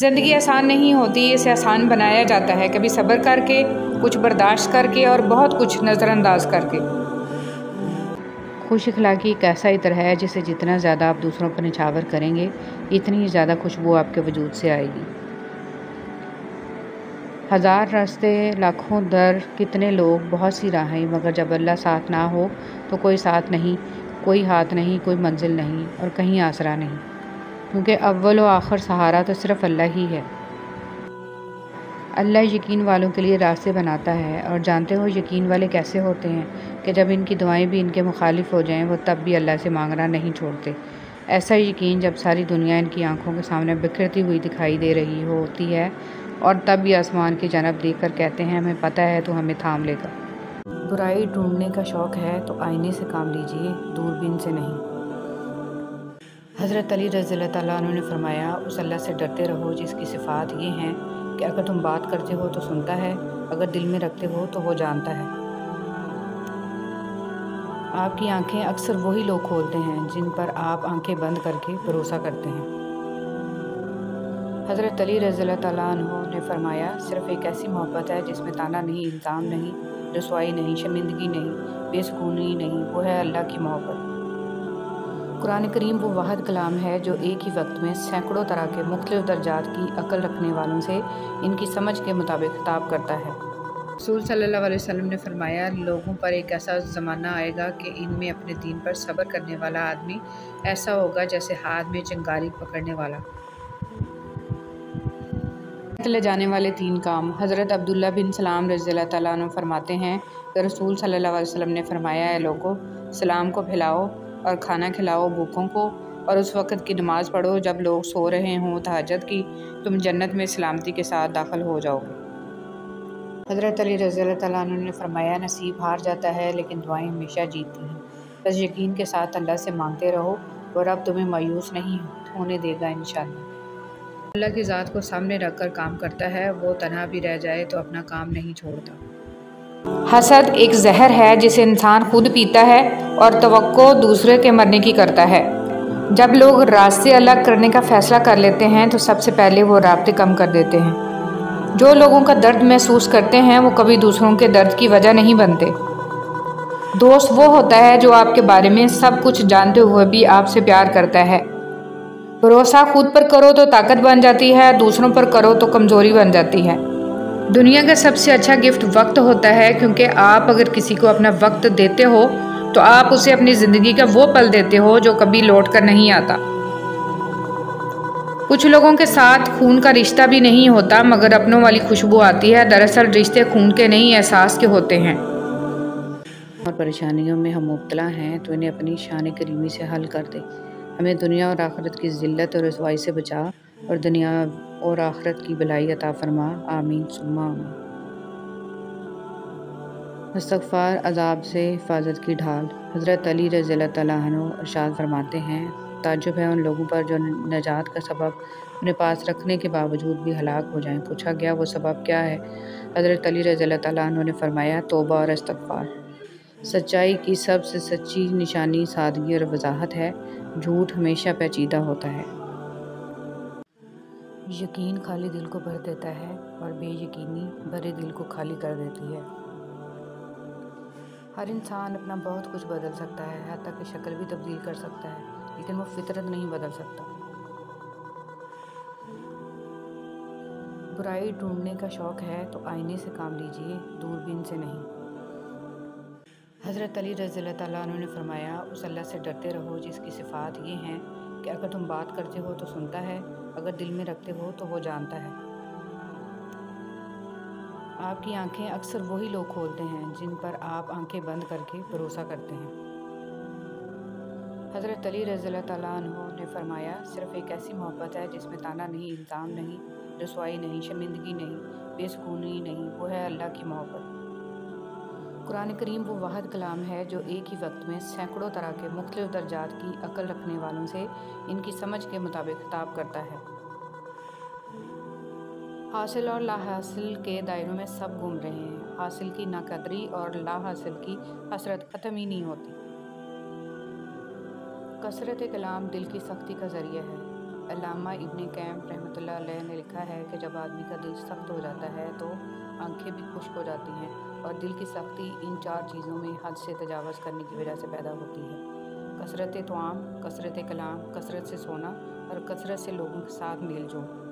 زندگی آسان نہیں ہوتی، اسے آسان بنایا جاتا ہے، کبھی صبر کر کے، کچھ برداشت کر کے اور بہت کچھ نظر انداز کر کے۔ خوش اخلاقی ایک ایسا عطر ہے جسے جتنا زیادہ آپ دوسروں پر نچھاور کریں گے، اتنی ہی زیادہ خوشبو آپ کے وجود سے آئے گی۔ ہزار راستے، لاکھوں در، کتنے لوگ، بہت سی راہیں، مگر جب اللہ ساتھ نہ ہو تو کوئی ساتھ نہیں، کوئی ہاتھ نہیں، کوئی منزل نہیں اور کہیں آسرا نہیں، کیونکہ اول و آخر سہارا تو صرف اللہ ہی ہے۔ اللہ یقین والوں کے لیے راستے بناتا ہے، اور جانتے ہو یقین والے کیسے ہوتے ہیں کہ جب ان کی دعائیں بھی ان کے مخالف ہو جائیں وہ تب بھی اللہ سے مانگنا نہیں چھوڑتے۔ ایسا یقین جب ساری دنیا ان کی آنکھوں کے سامنے بکھرتی ہوئی دکھائی دے رہی ہوتی ہے اور تب بھی آسمان کی جانب دیکھ کر کہتے ہیں ہمیں پتہ ہے تو ہمیں تھام لے گا۔ برائی ڈھونڈنے کا شوق ہے تو آئینے سے کام لیجئے، دوربین سے نہیں۔ حضرت علی رضی اللہ تعالیٰ عنہ نے فرمایا، اس اللہ سے ڈرتے رہو جس کی صفات یہ ہیں کہ اگر تم بات کرتے ہو تو سنتا ہے، اگر دل میں رکھتے ہو تو وہ جانتا ہے۔ آپ کی آنکھیں اکثر وہی لوگ کھولتے ہیں جن پر آپ آنکھیں بند کر کے بھروسہ کرتے ہیں۔ حضرت علی رضی اللہ تعالیٰ عنہ نے فرمایا، صرف ایک ایسی محبت ہے جس میں طعنہ نہیں، الزام نہیں، رسوائی نہیں، شرمندگی نہیں، بے سکونی نہیں، وہ ہے اللہ کی محبت۔ قرآن کریم وہ واحد کلام ہے جو ایک ہی وقت میں سینکڑوں طرح کے مختلف درجات کی عقل رکھنے والوں سے ان کی سمجھ کے مطابق خطاب کرتا ہے۔ رسول صلی اللہ علیہ وسلم نے فرمایا، لوگوں پر ایک ایسا زمانہ آئے گا کہ ان میں اپنے دین پر صبر کرنے والا آدمی ایسا ہوگا جیسے ہاتھ میں چنگاری پکڑنے والا۔ لے جانے والے تین کام۔ حضرت عبداللہ بن سلام رضی اللہ تعالیٰ عنہ فرماتے ہیں کہ رسول صلی اللہ علیہ وسلم نے فرمایا، اے لوگو، سلام کو پھیلاؤ اور کھانا کھلاؤ بھوکوں کو، اور اس وقت کی نماز پڑھو جب لوگ سو رہے ہوں تہجد کی، تم جنت میں سلامتی کے ساتھ داخل ہو جاؤ گے۔ حضرت علی رضی اللہ تعالیٰ عنہ نے فرمایا، نصیب ہار جاتا ہے لیکن دعائیں ہمیشہ جیتتی ہیں، بس یقین کے ساتھ اللہ سے مانگتے رہو اور رب تمہیں مایوس نہیں ہونے دے گا انشاءاللہ۔ اللہ کی ذات کو سامنے رکھ کر کام کرتا ہے، وہ تنہا بھی رہ جائے تو اپنا کام نہیں چھوڑتا۔ حسد ایک زہر ہے جسے انسان خود پیتا ہے اور توقع دوسرے کے مرنے کی کرتا ہے۔ جب لوگ راستے الگ کرنے کا فیصلہ کر لیتے ہیں تو سب سے پہلے وہ رابطے کم کر دیتے ہیں۔ جو لوگوں کا درد محسوس کرتے ہیں وہ کبھی دوسروں کے درد کی وجہ نہیں بنتے۔ دوست وہ ہوتا ہے جو آپ کے بارے میں سب کچھ جانتے ہوئے بھی آپ سے پیار کرتا ہے۔ بھروسہ خود پر کرو تو طاقت بن جاتی ہے، دوسروں پر کرو تو کمزوری بن جاتی ہے۔ دنیا کا سب سے اچھا گفٹ وقت ہوتا ہے، کیونکہ آپ اگر کسی کو اپنا وقت دیتے ہو تو آپ اسے اپنی زندگی کا وہ پل دیتے ہو جو کبھی لوٹ کر نہیں آتا۔ کچھ لوگوں کے ساتھ خون کا رشتہ بھی نہیں ہوتا مگر اپنوں والی خوشبو آتی ہے، دراصل رشتے خون کے نہیں احساس کے ہوتے ہیں۔ اور پریشانیوں میں ہم مبتلا ہیں تو انہیں اپنی شان کریمی سے حل کر دے، ہمیں دنیا اور آخرت کی ذلت اور رسوائی سے بچا اور دنیا اور آخرت کی بھلائی عطا فرما، آمین ثم آمین۔ استغفار عذاب سے حفاظت کی ڈھال۔ حضرت علی رضی اللہ تعالیٰ عنہ ارشاد فرماتے ہیں، تعجب ہے ان لوگوں پر جو نجات کا سبب اپنے پاس رکھنے کے باوجود بھی ہلاک ہو جائیں۔ پوچھا گیا وہ سبب کیا ہے؟ حضرت علی رضی اللہ تعالیٰ عنہ نے فرمایا، توبہ اور استغفار۔ سچائی کی سب سے سچی نشانی سادگی اور وضاحت ہے، جھوٹ ہمیشہ پیچیدہ ہوتا ہے۔ یقین خالی دل کو بھر دیتا ہے اور بے یقینی بھرے دل کو خالی کر دیتی ہے۔ ہر انسان اپنا بہت کچھ بدل سکتا ہے، حتیٰ کہ شکل بھی تبدیل کر سکتا ہے، لیکن وہ فطرت نہیں بدل سکتا۔ برائی ڈھونڈنے کا شوق ہے تو آئینے سے کام لیجئے، دوربین سے نہیں۔ حضرت علی رضی اللہ تعالیٰ عنہ نے فرمایا، اس اللہ سے ڈرتے رہو جس کی صفات یہ ہیں کہ اگر تم بات کرتے ہو تو سنتا ہے، اگر دل میں رکھتے ہو تو وہ جانتا ہے۔ آپ کی آنکھیں اکثر وہی لوگ کھولتے ہیں جن پر آپ آنکھیں بند کر کے بھروسہ کرتے ہیں۔ حضرت علی رضی اللہ تعالیٰ عنہ نے فرمایا، صرف ایک ایسی محبت ہے جس میں طعنہ نہیں، الزام نہیں، رسوائی نہیں، شرمندگی نہیں، بے سکونی نہیں، وہ ہے اللہ کی محبت۔ قرآن کریم وہ واحد کلام ہے جو ایک ہی وقت میں سینکڑوں طرح کے مختلف درجات کی عقل رکھنے والوں سے ان کی سمجھ کے مطابق خطاب کرتا ہے۔ حاصل اور لا حاصل کے دائروں میں سب گھوم رہے ہیں، حاصل کی ناقدری اور لا حاصل کی حسرت ختم ہی نہیں ہوتی۔ کثرت کلام دل کی سختی کا ذریعہ ہے۔ علامہ ابن قیم رحمۃ اللہ علیہ نے لکھا ہے کہ جب آدمی کا دل سخت ہو جاتا ہے تو آنکھیں بھی خشک ہو جاتی ہیں، اور دل کی سختی ان 4 چیزوں میں حد سے تجاوز کرنے کی وجہ سے پیدا ہوتی ہے: کثرت طعام، کثرت کلام، کثرت سے سونا اور کثرت سے لوگوں کے ساتھ میل جول۔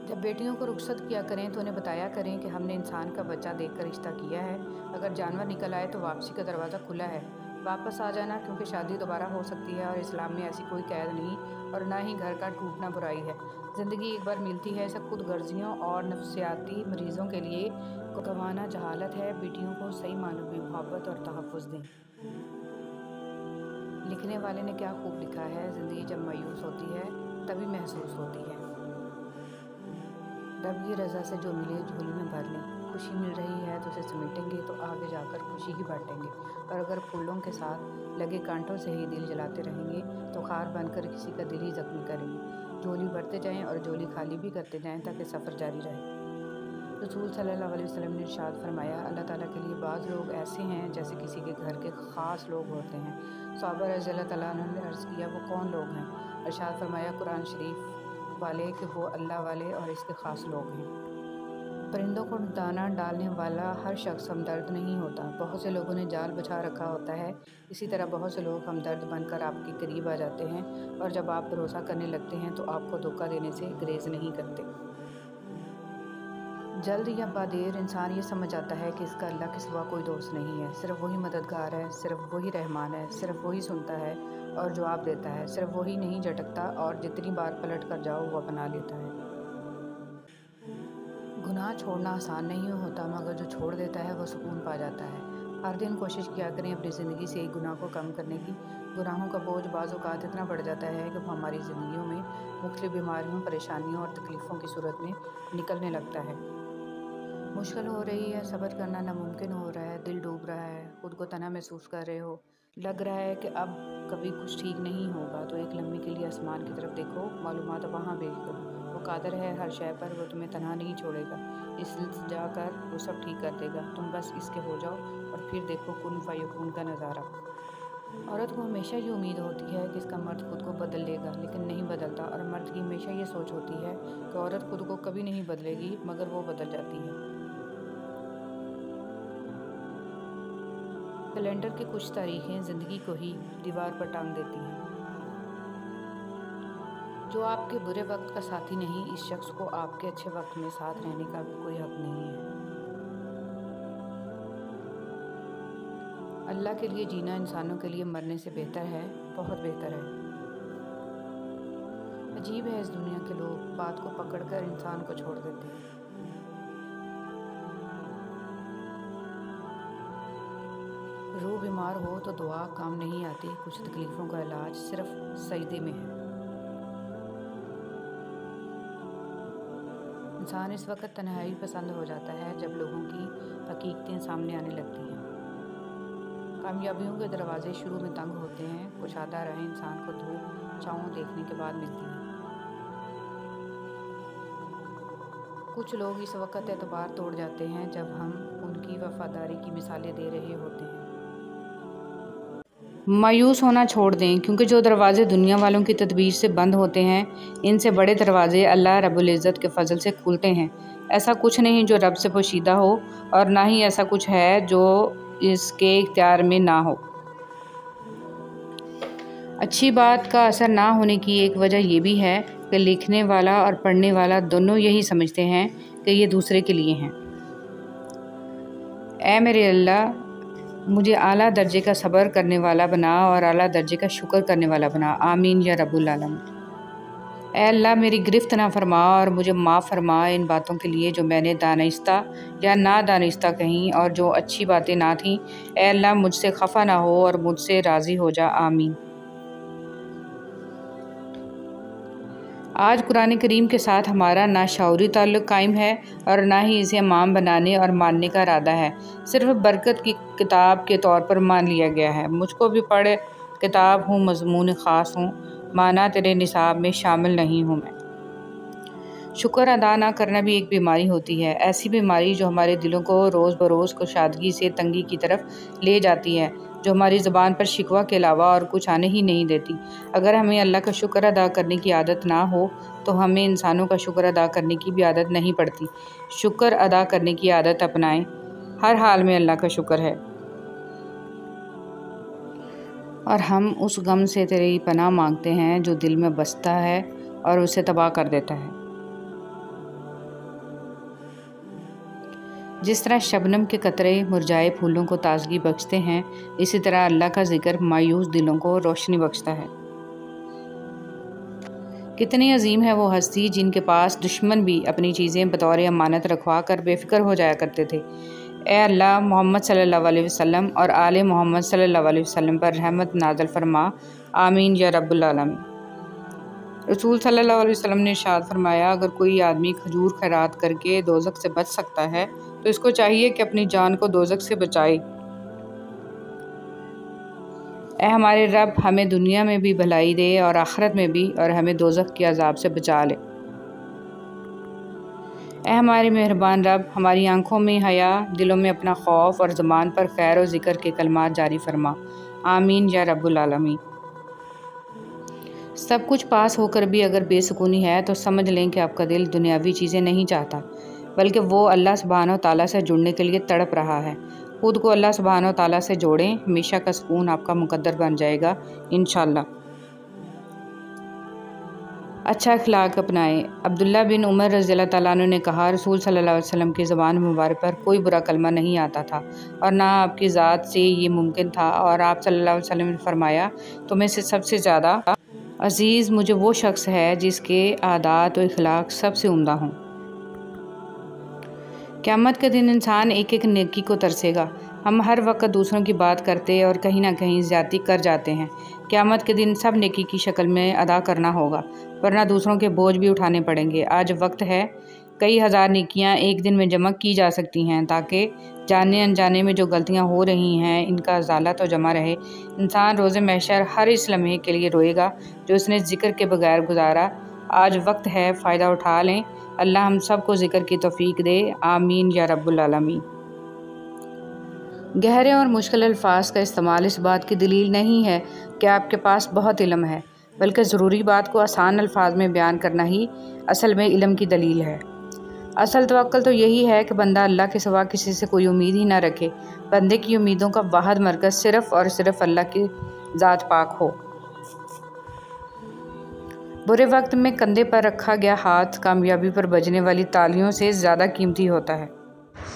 جب بیٹیوں کو رخصت کیا کریں تو انہیں بتایا کریں کہ ہم نے انسان کا بچہ دیکھ کر رشتہ کیا ہے، اگر جانور نکل آئے تو واپسی کا دروازہ کھلا ہے، واپس آ جانا، کیونکہ شادی دوبارہ ہو سکتی ہے اور اسلام میں ایسی کوئی قید نہیں، اور نہ ہی گھر کا ٹوٹنا برائی ہے۔ زندگی ایک بار ملتی ہے، اسے خود غرضیوں اور نفسیاتی مریضوں کے لیے گنوانا جہالت ہے۔ بیٹیوں کو صحیح معنوں میں محبت اور تحفظ دیں۔ لکھنے والے نے کیا خوب لکھا ہے: زندگی جب مایوس ہوتی ہے تبھی محسوس ہوتی ہے۔ رب کی رضا سے جو ملے جھولی میں بھر لیں، خوشی مل رہی ہے تو اسے سمیٹیں گے تو آگے جا کر خوشی ہی بانٹیں گے، اور اگر پھولوں کے ساتھ لگے کانٹوں سے ہی دل جلاتے رہیں گے تو خار بن کر کسی کا دل ہی زخمی کریں گے۔ جھولی بھرتے جائیں اور جھولی خالی بھی کرتے جائیں تاکہ سفر جاری رہے۔ رسول صلی اللہ علیہ وسلم نے ارشاد فرمایا: اللہ تعالیٰ کے لیے بعض لوگ ایسے ہیں جیسے کسی کے گھر کے خاص لوگ ہوتے ہیں۔ صحابہ رضی اللہ تعالیٰ عنہ نے عرض کیا: وہ کون لوگ ہیں؟ ارشاد فرمایا: قرآن شریف والے کہ وہ اللہ والے اور اس کے خاص لوگ ہیں۔ پرندوں کو دانہ ڈالنے والا ہر شخص ہمدرد نہیں ہوتا، بہت سے لوگوں نے جال بچھا رکھا ہوتا ہے، اسی طرح بہت سے لوگ ہمدرد بن کر آپ کے قریب آ جاتے ہیں، اور جب آپ بھروسہ کرنے لگتے ہیں تو آپ کو دھوکہ دینے سے گریز نہیں کرتے۔ جلد یا بعدیر انسان یہ سمجھ جاتا ہے کہ اس کا اللہ کے سوا کوئی دوست نہیں ہے، صرف وہی مددگار ہے، صرف وہی رحمان ہے، صرف وہی سنتا ہے اور جواب دیتا ہے، صرف وہی نہیں جھٹکتا اور جتنی بار پلٹ کر جاؤ وہ اپنا لیتا ہے۔ گناہ چھوڑنا آسان نہیں ہوتا، مگر جو چھوڑ دیتا ہے وہ سکون پا جاتا ہے۔ ہر دن کوشش کیا کریں اپنی زندگی سے ایک گناہ کو کم کرنے کی۔ گناہوں کا بوجھ بعض اوقات اتنا بڑھ جاتا ہے کہ وہ ہماری زندگیوں میں مختلف بیماریوں، پریشانیوں اور تکلیفوں کی صورت میں نکلنے لگتا ہے۔ مشکل ہو رہی ہے، صبر کرنا ناممکن ہو رہا ہے، دل ڈوب رہا ہے، خود کو تنہا محسوس کر رہے ہو، لگ رہا ہے کہ اب کبھی کچھ ٹھیک نہیں ہوگا، تو ایک لمحے کے لیے آسمان کی طرف دیکھو، معلومات وہاں بھیج دو، وہ قادر ہے ہر شے پر، وہ تمہیں تنہا نہیں چھوڑے گا، التجا کر وہ سب ٹھیک کر دے گا، تم بس اس کے ہو جاؤ اور پھر دیکھو کن فیکون کا نظارہ۔ عورت کو ہمیشہ یہ امید ہوتی ہے کہ اس کا مرد خود کو بدل لے گا، لیکن نہیں بدلتا، اور مرد کی ہمیشہ یہ سوچ ہوتی ہے کہ عورت خود کو کبھی نہیں بدلے گی، مگر وہ بدل جاتی ہے۔ کیلنڈر کی کچھ تاریخیں زندگی کو ہی دیوار پر ٹانگ دیتی ہیں۔ جو آپ کے برے وقت کا ساتھی نہیں، اس شخص کو آپ کے اچھے وقت میں ساتھ رہنے کا بھی کوئی حق نہیں ہے۔ اللہ کے لیے جینا انسانوں کے لیے مرنے سے بہتر ہے، بہت بہتر ہے۔ عجیب ہے اس دنیا کے لوگ، بات کو پکڑ کر انسان کو چھوڑ دیتے ہیں۔ روح بیمار ہو تو دعا کام نہیں آتی، کچھ تکلیفوں کا علاج صرف سجدے میں ہے۔ انسان اس وقت تنہائی پسند ہو جاتا ہے جب لوگوں کی حقیقتیں سامنے آنے لگتی ہیں۔ کامیابیوں کے دروازے شروع میں تنگ ہوتے ہیں، کشادہ راہیں انسان کو دھوپ چھاؤں دیکھنے کے بعد ملتی ہیں۔ کچھ لوگ اس وقت اعتبار توڑ جاتے ہیں جب ہم ان کی وفاداری کی مثالیں دے رہے ہوتے ہیں۔ مایوس ہونا چھوڑ دیں، کیونکہ جو دروازے دنیا والوں کی تدبیر سے بند ہوتے ہیں، ان سے بڑے دروازے اللہ رب العزت کے فضل سے کھلتے ہیں۔ ایسا کچھ نہیں جو رب سے پوشیدہ ہو، اور نہ ہی ایسا کچھ ہے جو اس کے اختیار میں نہ ہو۔ اچھی بات کا اثر نہ ہونے کی ایک وجہ یہ بھی ہے کہ لکھنے والا اور پڑھنے والا دونوں یہی سمجھتے ہیں کہ یہ دوسرے کے لیے ہیں۔ اے میرے اللہ، مجھے اعلیٰ درجے کا صبر کرنے والا بنا اور اعلیٰ درجے کا شکر کرنے والا بنا، آمین یا رب العالمین۔ اے اللہ، میری گرفت نہ فرما اور مجھے معاف فرما ان باتوں کے لیے جو میں نے دانستہ یا نادانستہ کہیں اور جو اچھی باتیں نہ تھیں۔ اے اللہ، مجھ سے خفا نہ ہو اور مجھ سے راضی ہو جا، آمین۔ آج قرآن کریم کے ساتھ ہمارا نہ شعوری تعلق قائم ہے اور نہ ہی اسے امام بنانے اور ماننے کا ارادہ ہے، صرف برکت کی کتاب کے طور پر مان لیا گیا ہے۔ مجھ کو بھی پڑھ کتاب ہوں، مضمون خاص ہوں، مانا تیرے نصاب میں شامل نہیں ہوں میں۔ شکر ادا نہ کرنا بھی ایک بیماری ہوتی ہے، ایسی بیماری جو ہمارے دلوں کو روز بروز کشادگی سے تنگی کی طرف لے جاتی ہے، جو ہماری زبان پر شکوہ کے علاوہ اور کچھ آنے ہی نہیں دیتی۔ اگر ہمیں اللہ کا شکر ادا کرنے کی عادت نہ ہو تو ہمیں انسانوں کا شکر ادا کرنے کی بھی عادت نہیں پڑتی۔ شکر ادا کرنے کی عادت اپنائیں، ہر حال میں اللہ کا شکر ہے۔ اور ہم اس غم سے تیری پناہ مانگتے ہیں جو دل میں بستا ہے اور اسے تباہ کر دیتا ہے۔ جس طرح شبنم کے قطرے مرجھائے پھولوں کو تازگی بخشتے ہیں، اسی طرح اللہ کا ذکر مایوس دلوں کو روشنی بخشتا ہے۔ کتنی عظیم ہے وہ ہستی جن کے پاس دشمن بھی اپنی چیزیں بطور امانت رکھوا کر بے فکر ہو جایا کرتے تھے۔ اے اللہ، محمد صلی اللہ علیہ وسلم اور آل محمد صلی اللہ علیہ وسلم پر رحمت نازل فرما، آمین یا رب العالمین۔ رسول صلی اللہ علیہ وسلم نے ارشاد فرمایا، اگر کوئی آدمی کھجور خیرات کر کے دوزخ سے بچ سکتا ہے تو اس کو چاہیے کہ اپنی جان کو دوزخ سے بچائے۔ اے ہمارے رب، ہمیں دنیا میں بھی بھلائی دے اور آخرت میں بھی، اور ہمیں دوزخ کے عذاب سے بچا لے۔ اے ہمارے مہربان رب، ہماری آنکھوں میں حیا، دلوں میں اپنا خوف اور زبان پر خیر و ذکر کے کلمات جاری فرما، آمین یا رب العالمین۔ سب کچھ پاس ہو کر بھی اگر بے سکونی ہے تو سمجھ لیں کہ آپ کا دل دنیاوی چیزیں نہیں چاہتا، بلکہ وہ اللہ سبحانہ و تعالیٰ سے جڑنے کے لیے تڑپ رہا ہے۔ خود کو اللہ سبحانہ و تعالیٰ سے جوڑیں، ہمیشہ کا سکون آپ کا مقدر بن جائے گا انشاءاللہ۔ اچھا اخلاق اپنائیں۔ عبداللہ بن عمر رضی اللہ تعالیٰ عنہ نے کہا، رسول صلی اللہ علیہ وسلم کی زبان مبارک پر کوئی برا کلمہ نہیں آتا تھا اور نہ آپ کی ذات سے یہ ممکن تھا، اور آپ صلی اللہ علیہ وسلم نے فرمایا، تمہیں سے سب سے زیادہ عزیز مجھے وہ شخص ہے جس کے عادات و اخلاق سب سے عمدہ ہوں۔ قیامت کے دن انسان ایک ایک نیکی کو ترسے گا۔ ہم ہر وقت دوسروں کی بات کرتے اور کہیں نہ کہیں زیادتی کر جاتے ہیں۔ قیامت کے دن سب نیکی کی شکل میں ادا کرنا ہوگا، ورنہ دوسروں کے بوجھ بھی اٹھانے پڑیں گے۔ آج وقت ہے، کئی ہزار نیکیاں ایک دن میں جمع کی جا سکتی ہیں تاکہ جانے انجانے میں جو غلطیاں ہو رہی ہیں ان کا ازالہ تو جمع رہے۔ انسان روز محشر ہر اس لمحے کے لیے روئے گا جو اس نے ذکر کے بغیر گزارا۔ آج وقت ہے، فائدہ اٹھا لیں۔ اللہ ہم سب کو ذکر کی توفیق دے، آمین یا رب العالمین۔ گہرے اور مشکل الفاظ کا استعمال اس بات کی دلیل نہیں ہے کہ آپ کے پاس بہت علم ہے، بلکہ ضروری بات کو آسان الفاظ میں بیان کرنا ہی اصل میں علم کی دلیل ہے۔ اصل توکل تو یہی ہے کہ بندہ اللہ کے سوا کسی سے کوئی امید ہی نہ رکھے، بندے کی امیدوں کا واحد مرکز صرف اور صرف اللہ کی ذات پاک ہو۔ برے وقت میں کندھے پر رکھا گیا ہاتھ کامیابی پر بجنے والی تالیوں سے زیادہ قیمتی ہوتا ہے۔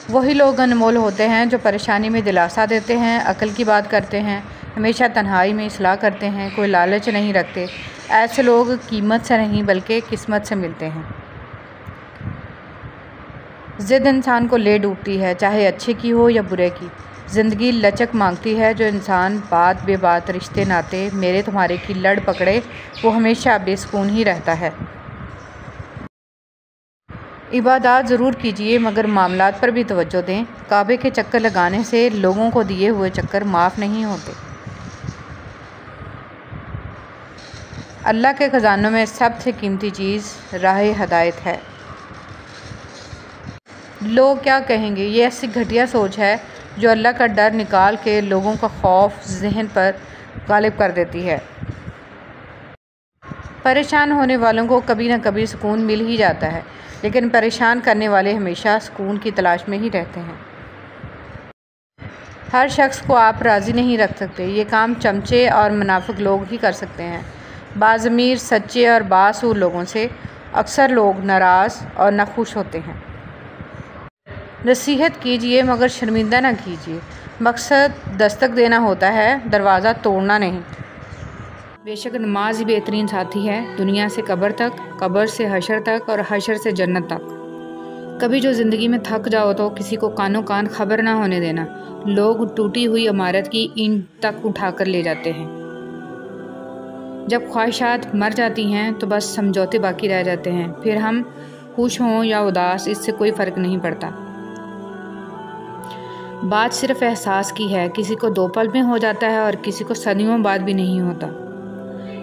وہی لوگ انمول ہوتے ہیں جو پریشانی میں دلاسا دیتے ہیں، عقل کی بات کرتے ہیں، ہمیشہ تنہائی میں اصلاح کرتے ہیں، کوئی لالچ نہیں رکھتے۔ ایسے لوگ قیمت سے نہیں بلکہ قسمت سے ملتے ہیں۔ ضد انسان کو لے ڈوبتی ہے، چاہے اچھے کی ہو یا برے کی۔ زندگی لچک مانگتی ہے، جو انسان بات بے بات رشتے ناتے میرے تمہارے کی لڑ پکڑے وہ ہمیشہ بے سکون ہی رہتا ہے۔ عبادات ضرور کیجیے مگر معاملات پر بھی توجہ دیں۔ کعبے کے چکر لگانے سے لوگوں کو دیے ہوئے چکر معاف نہیں ہوتے۔ اللہ کے خزانوں میں سب سے قیمتی چیز راہ ہدایت ہے۔ لوگ کیا کہیں گے، یہ ایسی گھٹیا سوچ ہے جو اللہ کا ڈر نکال کے لوگوں کا خوف ذہن پر غالب کر دیتی ہے۔ پریشان ہونے والوں کو کبھی نہ کبھی سکون مل ہی جاتا ہے، لیکن پریشان کرنے والے ہمیشہ سکون کی تلاش میں ہی رہتے ہیں۔ ہر شخص کو آپ راضی نہیں رکھ سکتے، یہ کام چمچے اور منافق لوگ ہی کر سکتے ہیں۔ باضمیر سچے اور بااصول لوگوں سے اکثر لوگ ناراض اور ناخوش ہوتے ہیں۔ نصیحت کیجیے مگر شرمندہ نہ کیجیے۔ مقصد دستک دینا ہوتا ہے، دروازہ توڑنا نہیں۔ بے شک نماز ہی بہترین ساتھی ہے، دنیا سے قبر تک، قبر سے حشر تک اور حشر سے جنت تک۔ کبھی جو زندگی میں تھک جاؤ تو کسی کو کانوں کان خبر نہ ہونے دینا۔ لوگ ٹوٹی ہوئی عمارت کی اینٹ تک اٹھا کر لے جاتے ہیں۔ جب خواہشات مر جاتی ہیں تو بس سمجھوتے باقی رہ جاتے ہیں، پھر ہم خوش ہوں یا اداس اس سے کوئی فرق نہیں پڑتا۔ بات صرف احساس کی ہے، کسی کو 2 پل میں ہو جاتا ہے اور کسی کو صدیوں بعد بھی نہیں ہوتا۔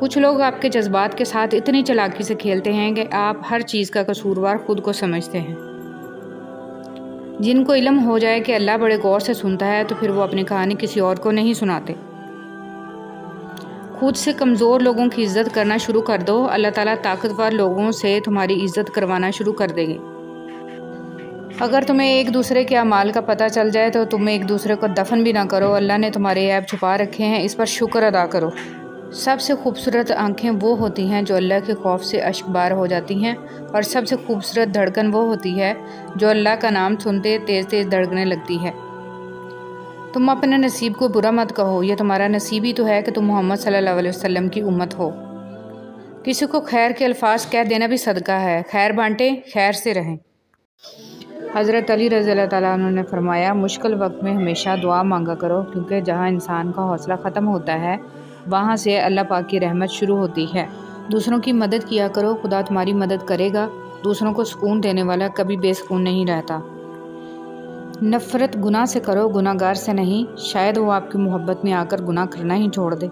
کچھ لوگ آپ کے جذبات کے ساتھ اتنی چالاکی سے کھیلتے ہیں کہ آپ ہر چیز کا قصوروار خود کو سمجھتے ہیں۔ جن کو علم ہو جائے کہ اللہ بڑے غور سے سنتا ہے تو پھر وہ اپنی کہانی کسی اور کو نہیں سناتے۔ خود سے کمزور لوگوں کی عزت کرنا شروع کر دو، اللہ تعالیٰ طاقتور لوگوں سے تمہاری عزت کروانا شروع کر دیں گے۔ اگر تمہیں ایک دوسرے کے اعمال کا پتہ چل جائے تو تم ایک دوسرے کو دفن بھی نہ کرو۔ اللہ نے تمہارے عیب چھپا رکھے ہیں، اس پر شکر ادا کرو۔ سب سے خوبصورت آنکھیں وہ ہوتی ہیں جو اللہ کے خوف سے اشک بار ہو جاتی ہیں، اور سب سے خوبصورت دھڑکن وہ ہوتی ہے جو اللہ کا نام سنتے تیز تیز دھڑکنے لگتی ہے۔ تم اپنے نصیب کو برا مت کہو، یہ تمہارا نصیب ہی تو ہے کہ تم محمد صلی اللہ علیہ وسلم کی امت ہو۔ کسی کو خیر کے الفاظ کہہ دینا بھی صدقہ ہے۔ خیر بانٹیں، خیر سے رہیں۔ حضرت علی رضی اللہ تعالیٰ عنہ نے فرمایا، مشکل وقت میں ہمیشہ دعا مانگا کرو، کیونکہ جہاں انسان کا حوصلہ ختم ہوتا ہے وہاں سے اللہ پاک کی رحمت شروع ہوتی ہے۔ دوسروں کی مدد کیا کرو، خدا تمہاری مدد کرے گا۔ دوسروں کو سکون دینے والا کبھی بے سکون نہیں رہتا۔ نفرت گناہ سے کرو، گناہ گار سے نہیں، شاید وہ آپ کی محبت میں آ کر گناہ کرنا ہی چھوڑ دے۔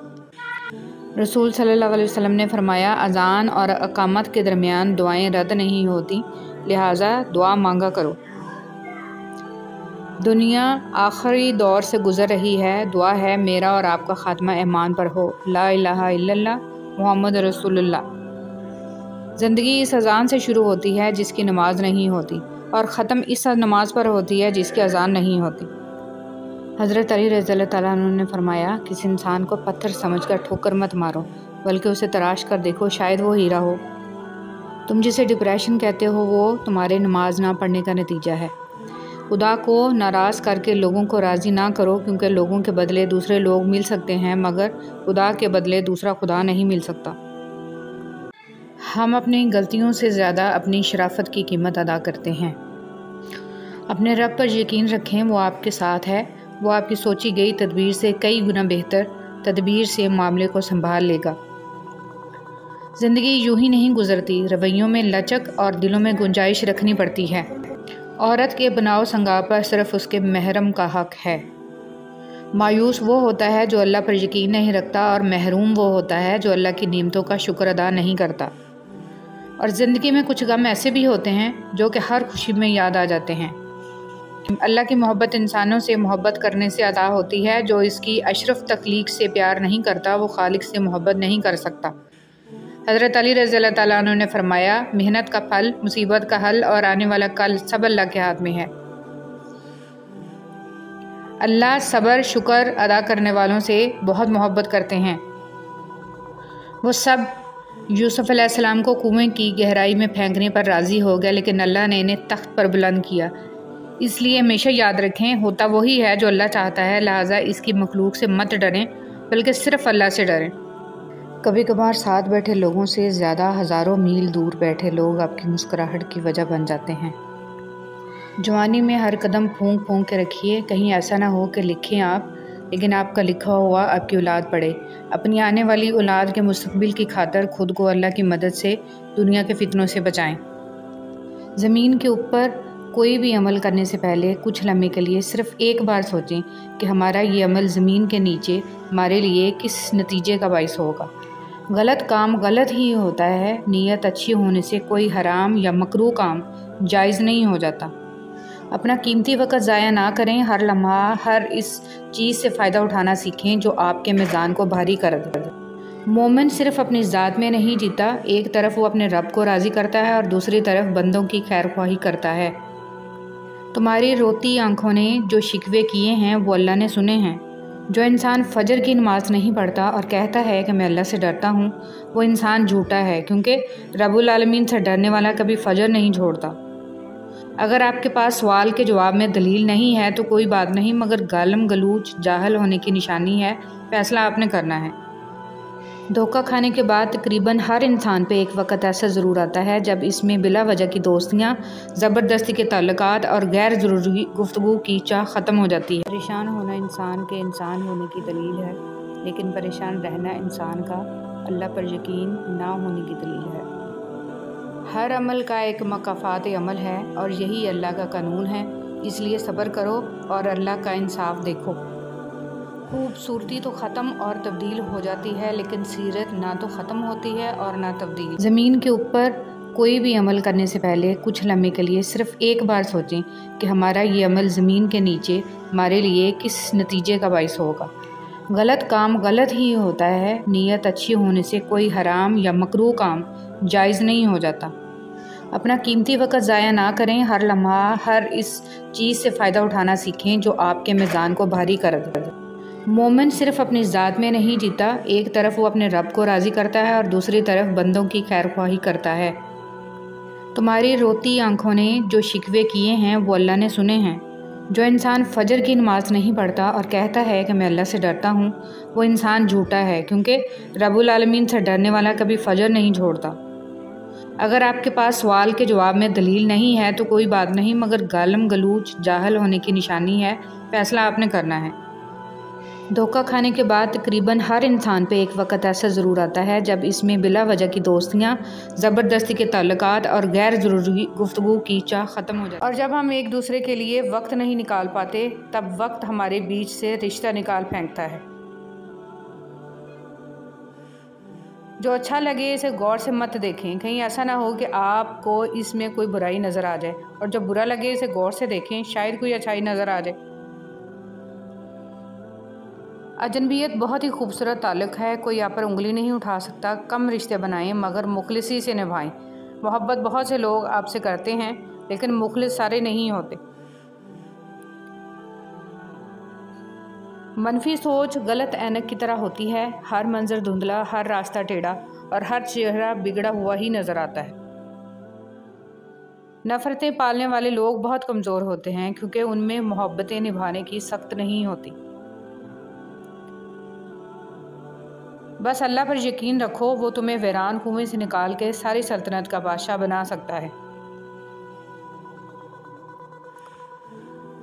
رسول صلی اللہ علیہ وسلم نے فرمایا، اذان اور اقامت کے درمیان دعائیں رد نہیں ہوتی، لہٰذا دعا مانگا کرو۔ دنیا آخری دور سے گزر رہی ہے، دعا ہے میرا اور آپ کا خاتمہ ایمان پر ہو، لا الہ الا اللہ محمد رسول اللہ۔ زندگی اس اذان سے شروع ہوتی ہے جس کی نماز نہیں ہوتی، اور ختم اس نماز پر ہوتی ہے جس کی اذان نہیں ہوتی۔ حضرت علی رضی اللہ تعالیٰ عنہ نے فرمایا، کسی انسان کو پتھر سمجھ کر ٹھوکر مت مارو، بلکہ اسے تراش کر دیکھو، شاید وہ ہیرا ہو۔ تم جسے ڈپریشن کہتے ہو وہ تمہارے نماز نہ پڑھنے کا نتیجہ ہے۔ خدا کو ناراض کر کے لوگوں کو راضی نہ کرو، کیونکہ لوگوں کے بدلے دوسرے لوگ مل سکتے ہیں مگر خدا کے بدلے دوسرا خدا نہیں مل سکتا۔ ہم اپنی غلطیوں سے زیادہ اپنی شرافت کی قیمت ادا کرتے ہیں۔ اپنے رب پر یقین رکھیں، وہ آپ کے ساتھ ہے، وہ آپ کی سوچی گئی تدبیر سے کئی گنا بہتر تدبیر سے معاملے کو سنبھال لے گا۔ زندگی یوں ہی نہیں گزرتی، رویوں میں لچک اور دلوں میں گنجائش رکھنی پڑتی ہے۔ عورت کے بناؤ سنگار پر صرف اس کے محرم کا حق ہے۔ مایوس وہ ہوتا ہے جو اللہ پر یقین نہیں رکھتا، اور محروم وہ ہوتا ہے جو اللہ کی نعمتوں کا شکر ادا نہیں کرتا۔ اور زندگی میں کچھ غم ایسے بھی ہوتے ہیں جو کہ ہر خوشی میں یاد آ جاتے ہیں۔ اللہ کی محبت انسانوں سے محبت کرنے سے عطا ہوتی ہے۔ جو اس کی اشرف تخلیق سے پیار نہیں کرتا وہ خالق سے محبت نہیں کر سکتا۔ حضرت علی رضی اللہ تعالیٰ عنہ نے فرمایا، محنت کا پھل، مصیبت کا حل اور آنے والا کل سب اللہ کے ہاتھ میں ہے۔ اللہ صبر شکر ادا کرنے والوں سے بہت محبت کرتے ہیں۔ وہ سب یوسف علیہ السلام کو کنویں کی گہرائی میں پھینکنے پر راضی ہو گئے، لیکن اللہ نے انہیں تخت پر بلند کیا۔ اس لیے ہمیشہ یاد رکھیں، ہوتا وہی ہے جو اللہ چاہتا ہے، لہٰذا اس کی مخلوق سے مت ڈریں بلکہ صرف اللہ سے ڈریں۔ کبھی کبھار ساتھ بیٹھے لوگوں سے زیادہ ہزاروں میل دور بیٹھے لوگ آپ کی مسکراہٹ کی وجہ بن جاتے ہیں۔ جوانی میں ہر قدم پھونک پھونک کے رکھیے، کہیں ایسا نہ ہو کہ لکھیں آپ لیکن آپ کا لکھا ہوا آپ کی اولاد پڑھے۔ اپنی آنے والی اولاد کے مستقبل کی خاطر خود کو اللہ کی مدد سے دنیا کے فتنوں سے بچائیں۔ زمین کے اوپر کوئی بھی عمل کرنے سے پہلے کچھ لمحے کے لیے صرف ایک بار سوچیں کہ ہمارا یہ عمل زمین کے نیچے ہمارے لیے کس نتیجے کا باعث ہوگا۔ غلط کام غلط ہی ہوتا ہے، نیت اچھی ہونے سے کوئی حرام یا مکروہ کام جائز نہیں ہو جاتا۔ اپنا قیمتی وقت ضائع نہ کریں، ہر لمحہ ہر اس چیز سے فائدہ اٹھانا سیکھیں جو آپ کے میزان کو بھاری کر دے۔ مومن صرف اپنی ذات میں نہیں جیتا، ایک طرف وہ اپنے رب کو راضی کرتا ہے اور دوسری طرف بندوں کی خیر خواہی کرتا ہے۔ تمہاری روتی آنکھوں نے جو شکوے کیے ہیں وہ اللہ نے سنے ہیں۔ جو انسان فجر کی نماز نہیں پڑھتا اور کہتا ہے کہ میں اللہ سے ڈرتا ہوں، وہ انسان جھوٹا ہے، کیونکہ رب العالمین سے ڈرنے والا کبھی فجر نہیں چھوڑتا۔ اگر آپ کے پاس سوال کے جواب میں دلیل نہیں ہے تو کوئی بات نہیں، مگر گالم گلوچ جاہل ہونے کی نشانی ہے، فیصلہ آپ نے کرنا ہے۔ دھوکہ کھانے کے بعد تقریباً ہر انسان پہ ایک وقت ایسا ضرور آتا ہے جب اس میں بلا وجہ کی دوستیاں، زبردستی کے تعلقات اور غیر ضروری گفتگو کی چاہ ختم ہو جاتی ہے۔ پریشان ہونا انسان کے انسان ہونے کی دلیل ہے، لیکن پریشان رہنا انسان کا اللہ پر یقین نہ ہونے کی دلیل ہے۔ ہر عمل کا ایک مکافات عمل ہے اور یہی اللہ کا قانون ہے، اس لیے صبر کرو اور اللہ کا انصاف دیکھو۔ خوبصورتی تو ختم اور تبدیل ہو جاتی ہے، لیکن سیرت نہ تو ختم ہوتی ہے اور نہ تبدیل۔ زمین کے اوپر کوئی بھی عمل کرنے سے پہلے کچھ لمحے کے لیے صرف ایک بار سوچیں کہ ہمارا یہ عمل زمین کے نیچے ہمارے لیے کس نتیجے کا باعث ہوگا۔ غلط کام غلط ہی ہوتا ہے، نیت اچھی ہونے سے کوئی حرام یا مکروہ کام جائز نہیں ہو جاتا۔ اپنا قیمتی وقت ضائع نہ کریں، ہر لمحہ ہر اس چیز سے فائدہ اٹھانا سیکھیں جو آپ کے میزان کو بھاری کر دے۔ مومن صرف اپنی ذات میں نہیں جیتا، ایک طرف وہ اپنے رب کو راضی کرتا ہے اور دوسری طرف بندوں کی خیر خواہی کرتا ہے۔ تمہاری روتی آنکھوں نے جو شکوے کیے ہیں وہ اللہ نے سنے ہیں۔ جو انسان فجر کی نماز نہیں پڑھتا اور کہتا ہے کہ میں اللہ سے ڈرتا ہوں، وہ انسان جھوٹا ہے، کیونکہ رب العالمین سے ڈرنے والا کبھی فجر نہیں چھوڑتا۔ اگر آپ کے پاس سوال کے جواب میں دلیل نہیں ہے تو کوئی بات نہیں، مگر گالم گلوچ جاہل ہونے کی نشانی ہے، فیصلہ آپ نے کرنا ہے۔ دھوکہ کھانے کے بعد تقریباً ہر انسان پہ ایک وقت ایسا ضرور آتا ہے جب اس میں بلا وجہ کی دوستیاں، زبردستی کے تعلقات اور غیر ضروری گفتگو کی چاہ ختم ہو جاتی ہے۔ اور جب ہم ایک دوسرے کے لیے وقت نہیں نکال پاتے، تب وقت ہمارے بیچ سے رشتہ نکال پھینکتا ہے۔ جو اچھا لگے اسے غور سے مت دیکھیں، کہیں ایسا نہ ہو کہ آپ کو اس میں کوئی برائی نظر آ جائے، اور جو برا لگے اسے غور سے دیکھیں، شاید کوئی اچھائی نظر آ جائے۔ اجنبیت بہت ہی خوبصورت تعلق ہے، کوئی آپ پر انگلی نہیں اٹھا سکتا۔ کم رشتے بنائیں مگر مخلصی سے نبھائیں۔ محبت بہت سے لوگ آپ سے کرتے ہیں، لیکن مخلص سارے نہیں ہوتے۔ منفی سوچ غلط اینک کی طرح ہوتی ہے، ہر منظر دھندلا، ہر راستہ ٹیڑھا اور ہر چہرہ بگڑا ہوا ہی نظر آتا ہے۔ نفرتیں پالنے والے لوگ بہت کمزور ہوتے ہیں، کیونکہ ان میں محبتیں نبھانے کی سخت نہیں ہوتی۔ بس اللہ پر یقین رکھو، وہ تمہیں ویران کنویں سے نکال کے ساری سلطنت کا بادشاہ بنا سکتا ہے۔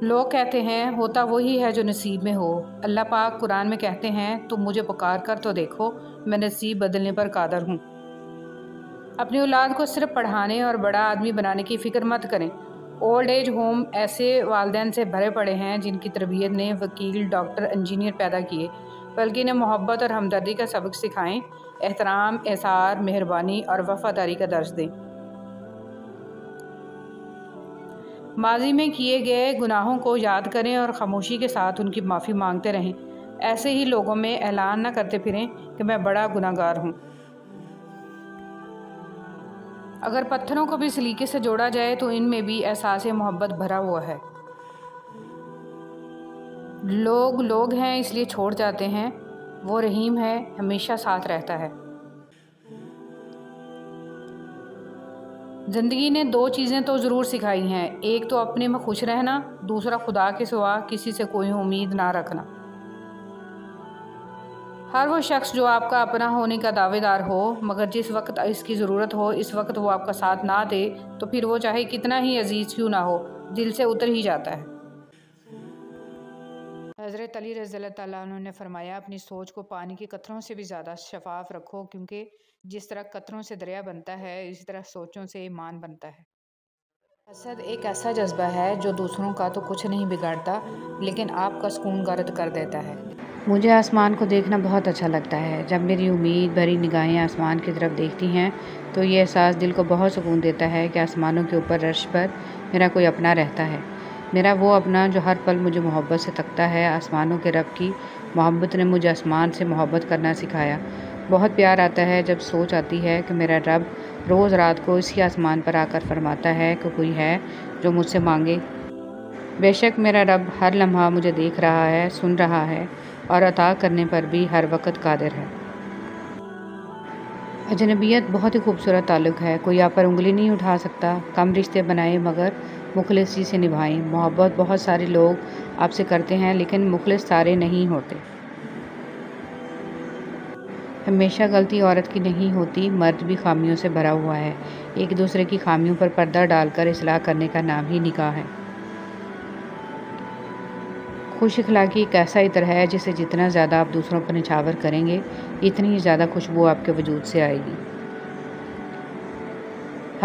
لوگ کہتے ہیں ہوتا وہی ہے جو نصیب میں ہو۔ اللہ پاک قرآن میں کہتے ہیں تم مجھے پکار کر تو دیکھو، میں نصیب بدلنے پر قادر ہوں۔ اپنی اولاد کو صرف پڑھانے اور بڑا آدمی بنانے کی فکر مت کریں۔ اولڈ ایج ہوم ایسے والدین سے بھرے پڑے ہیں جن کی تربیت نے وکیل، ڈاکٹر، انجینئر پیدا کیے، بلکہ انہیں محبت اور ہمدردی کا سبق سکھائیں، احترام، احسان، مہربانی اور وفاداری کا درس دیں۔ ماضی میں کیے گئے گناہوں کو یاد کریں اور خاموشی کے ساتھ ان کی معافی مانگتے رہیں۔ ایسے ہی لوگوں میں اعلان نہ کرتے پھریں کہ میں بڑا گناہ گار ہوں۔ اگر پتھروں کو بھی سلیقے سے جوڑا جائے تو ان میں بھی احساس محبت بھرا ہوا ہے۔ لوگ لوگ ہیں اس لیے چھوڑ جاتے ہیں، وہ رحیم ہے، ہمیشہ ساتھ رہتا ہے۔ زندگی نے دو چیزیں تو ضرور سکھائی ہیں، ایک تو اپنے میں خوش رہنا، دوسرا خدا کے سوا کسی سے کوئی امید نہ رکھنا۔ ہر وہ شخص جو آپ کا اپنا ہونے کا دعوے دار ہو، مگر جس وقت اس کی ضرورت ہو اس وقت وہ آپ کا ساتھ نہ دے، تو پھر وہ چاہے کتنا ہی عزیز کیوں نہ ہو، دل سے اتر ہی جاتا ہے۔ حضرت علی رضی اللہ تعالیٰ عنہ نے فرمایا، اپنی سوچ کو پانی کی قطروں سے بھی زیادہ شفاف رکھو، کیونکہ جس طرح قطروں سے دریا بنتا ہے، اسی طرح سوچوں سے ایمان بنتا ہے۔ حسد ایک ایسا جذبہ ہے جو دوسروں کا تو کچھ نہیں بگاڑتا، لیکن آپ کا سکون غارت کر دیتا ہے۔ مجھے آسمان کو دیکھنا بہت اچھا لگتا ہے۔ جب میری امید بھری نگاہیں آسمان کی طرف دیکھتی ہیں تو یہ احساس دل کو بہت سکون دیتا ہے کہ آسمانوں کے اوپر عرش پر میرا کوئی اپنا رہتا ہے، میرا وہ اپنا جو ہر پل مجھے محبت سے تکتا ہے۔ آسمانوں کے رب کی محبت نے مجھے آسمان سے محبت کرنا سکھایا۔ بہت پیار آتا ہے جب سوچ آتی ہے کہ میرا رب روز رات کو اسی آسمان پر آ کر فرماتا ہے کہ کوئی ہے جو مجھ سے مانگے۔ بے شک میرا رب ہر لمحہ مجھے دیکھ رہا ہے، سن رہا ہے اور عطا کرنے پر بھی ہر وقت قادر ہے۔ اجنبیت بہت ہی خوبصورت تعلق ہے، کوئی آپ پر انگلی نہیں اٹھا سکتا۔ کم رشتے بنائیں مگر مخلصی سے نبھائیں۔ محبت بہت سارے لوگ آپ سے کرتے ہیں، لیکن مخلص سارے نہیں ہوتے۔ ہمیشہ غلطی عورت کی نہیں ہوتی، مرد بھی خامیوں سے بھرا ہوا ہے۔ ایک دوسرے کی خامیوں پر پردہ ڈال کر اصلاح کرنے کا نام ہی نکاح ہے۔ خوش اخلاقی ایک ایسا عطر ہے جسے جتنا زیادہ آپ دوسروں پر نچھاور کریں گے، اتنی ہی زیادہ خوشبو آپ کے وجود سے آئے گی۔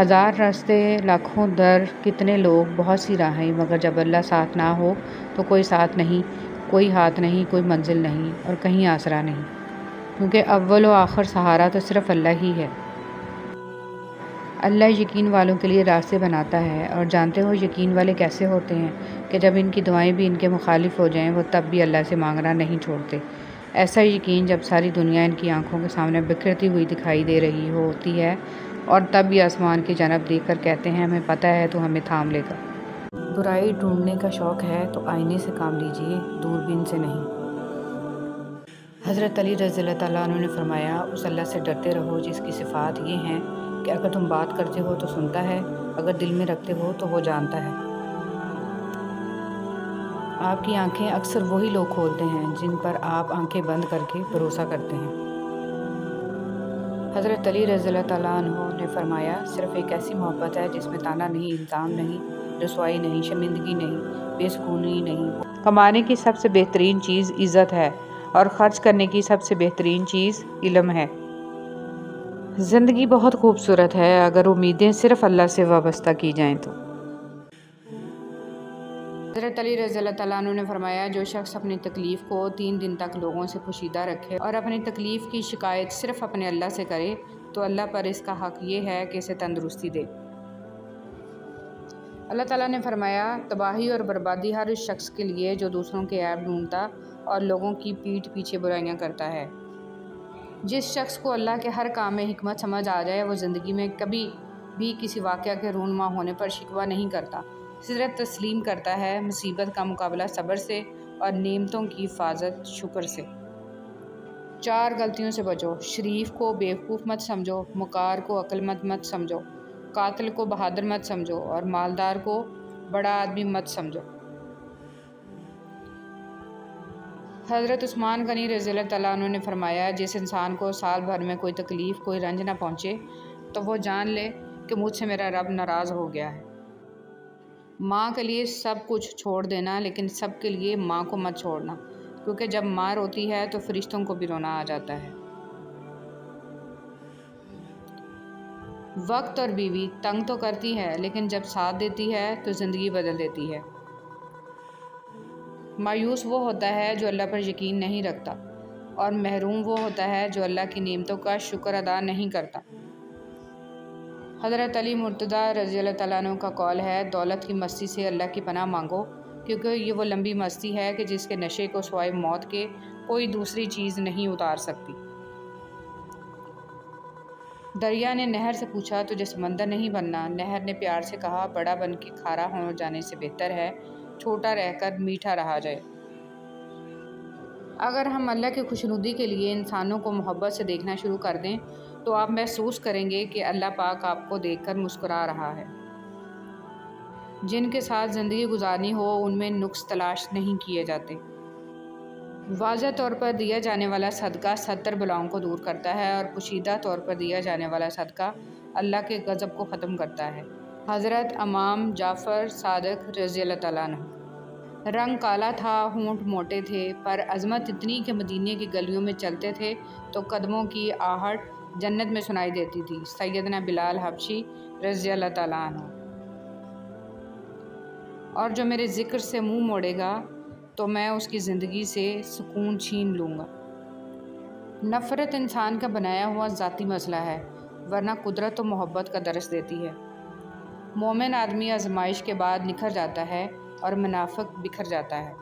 ہزار راستے، لاکھوں در، کتنے لوگ، بہت سی راہیں، مگر جب اللہ ساتھ نہ ہو تو کوئی ساتھ نہیں، کوئی ہاتھ نہیں، کوئی منزل نہیں اور کہیں آسرا نہیں، کیونکہ اول و آخر سہارا تو صرف اللہ ہی ہے۔ اللہ یقین والوں کے لیے راستے بناتا ہے، اور جانتے ہو یقین والے کیسے ہوتے ہیں کہ جب ان کی دعائیں بھی ان کے مخالف ہو جائیں وہ تب بھی اللہ سے مانگنا نہیں چھوڑتے۔ ایسا یقین جب ساری دنیا ان کی آنکھوں کے سامنے بکھرتی ہوئی دکھائی دے رہی ہوتی ہے اور تب بھی آسمان کی جانب دیکھ کر کہتے ہیں ہمیں پتہ ہے تو ہمیں تھام لے گا۔ برائی ڈھونڈنے کا شوق ہے تو آئینے سے کام لیجئے، دوربین سے نہیں۔ حضرت علی رضی اللہ تعالیٰ عنہ نے فرمایا، اس اللہ سے ڈرتے رہو جس کی صفات یہ ہیں کہ اگر تم بات کرتے ہو تو سنتا ہے، اگر دل میں رکھتے ہو تو وہ جانتا ہے۔ آپ کی آنکھیں اکثر وہی لوگ کھولتے ہیں جن پر آپ آنکھیں بند کر کے بھروسہ کرتے ہیں۔ حضرت علی رضی اللہ تعالیٰ عنہ نے فرمایا، صرف ایک ایسی محبت ہے جس میں طعنہ نہیں، الزام نہیں، رسوائی نہیں، شرمندگی نہیں، بے سکونی نہیں۔ کمانے کی سب سے بہترین چیز عزت ہے اور خرچ کرنے کی سب سے بہترین چیز علم ہے۔ زندگی بہت خوبصورت ہے اگر امیدیں صرف اللہ سے وابستہ کی جائیں تو۔ حضرت علی رضی اللہ تعالیٰ عنہ نے فرمایا، جو شخص اپنی تکلیف کو 3 دن تک لوگوں سے پوشیدہ رکھے اور اپنی تکلیف کی شکایت صرف اپنے اللہ سے کرے تو اللہ پر اس کا حق یہ ہے کہ اسے تندرستی دے۔ اللہ تعالیٰ نے فرمایا، تباہی اور بربادی ہر اس شخص کے لیے جو دوسروں کے عیب ڈھونڈتا اور لوگوں کی پیٹھ پیچھے برائیاں کرتا ہے۔ جس شخص کو اللہ کے ہر کام میں حکمت سمجھ آ جائے وہ زندگی میں کبھی بھی کسی واقعہ کے رونما ہونے پر شکوہ نہیں کرتا، صرف تسلیم کرتا ہے، مصیبت کا مقابلہ صبر سے اور نعمتوں کی حفاظت شکر سے۔ 4 غلطیوں سے بچو۔ شریف کو بیوقوف مت سمجھو، مکار کو عقل مند مت سمجھو، قاتل کو بہادر مت سمجھو اور مالدار کو بڑا آدمی مت سمجھو۔ حضرت عثمان غنی رضی اللہ تعالیٰ عنہ نے فرمایا، جس انسان کو سال بھر میں کوئی تکلیف، کوئی رنج نہ پہنچے تو وہ جان لے کہ مجھ سے میرا رب ناراض ہو گیا ہے۔ ماں کے لیے سب کچھ چھوڑ دینا، لیکن سب کے لیے ماں کو مت چھوڑنا، کیونکہ جب ماں روتی ہے تو فرشتوں کو بھی رونا آ جاتا ہے۔ وقت اور بیوی تنگ تو کرتی ہے لیکن جب ساتھ دیتی ہے تو زندگی بدل دیتی ہے۔ مایوس وہ ہوتا ہے جو اللہ پر یقین نہیں رکھتا، اور محروم وہ ہوتا ہے جو اللہ کی نعمتوں کا شکر ادا نہیں کرتا۔ حضرت علی مرتضیٰ رضی اللہ تعالیٰ عنہ کا قول ہے، دولت کی مستی سے اللہ کی پناہ مانگو، کیونکہ یہ وہ لمبی مستی ہے کہ جس کے نشے کو سوائے موت کے کوئی دوسری چیز نہیں اتار سکتی۔ دریا نے نہر سے پوچھا تجھے سمندر نہیں بننا؟ نہر نے پیار سے کہا، بڑا بن کے کھارا ہو جانے سے بہتر ہے چھوٹا رہ کر میٹھا رہا جائے۔ اگر ہم اللہ کی خوشنودی کے لیے انسانوں کو محبت سے دیکھنا شروع کر دیں تو آپ محسوس کریں گے کہ اللہ پاک آپ کو دیکھ کر مسکرا رہا ہے۔ جن کے ساتھ زندگی گزارنی ہو ان میں نقص تلاش نہیں کیے جاتے۔ واضح طور پر دیا جانے والا صدقہ 70 بلاؤں کو دور کرتا ہے اور پوشیدہ طور پر دیا جانے والا صدقہ اللہ کے غضب کو ختم کرتا ہے۔ حضرت امام جعفر صادق رضی اللہ تعالیٰ عنہ۔ رنگ کالا تھا، ہونٹ موٹے تھے، پر عظمت اتنی کہ مدینے کی گلیوں میں چلتے تھے تو قدموں کی آہٹ جنت میں سنائی دیتی تھی۔ سیدنا بلال حبشی رضی اللہ تعالیٰ عنہ۔ اور جو میرے ذکر سے منہ موڑے گا تو میں اس کی زندگی سے سکون چھین لوں گا۔ نفرت انسان کا بنایا ہوا ذاتی مسئلہ ہے، ورنہ قدرت و محبت کا درس دیتی ہے۔ مومن آدمی آزمائش کے بعد نکھر جاتا ہے اور منافق بکھر جاتا ہے۔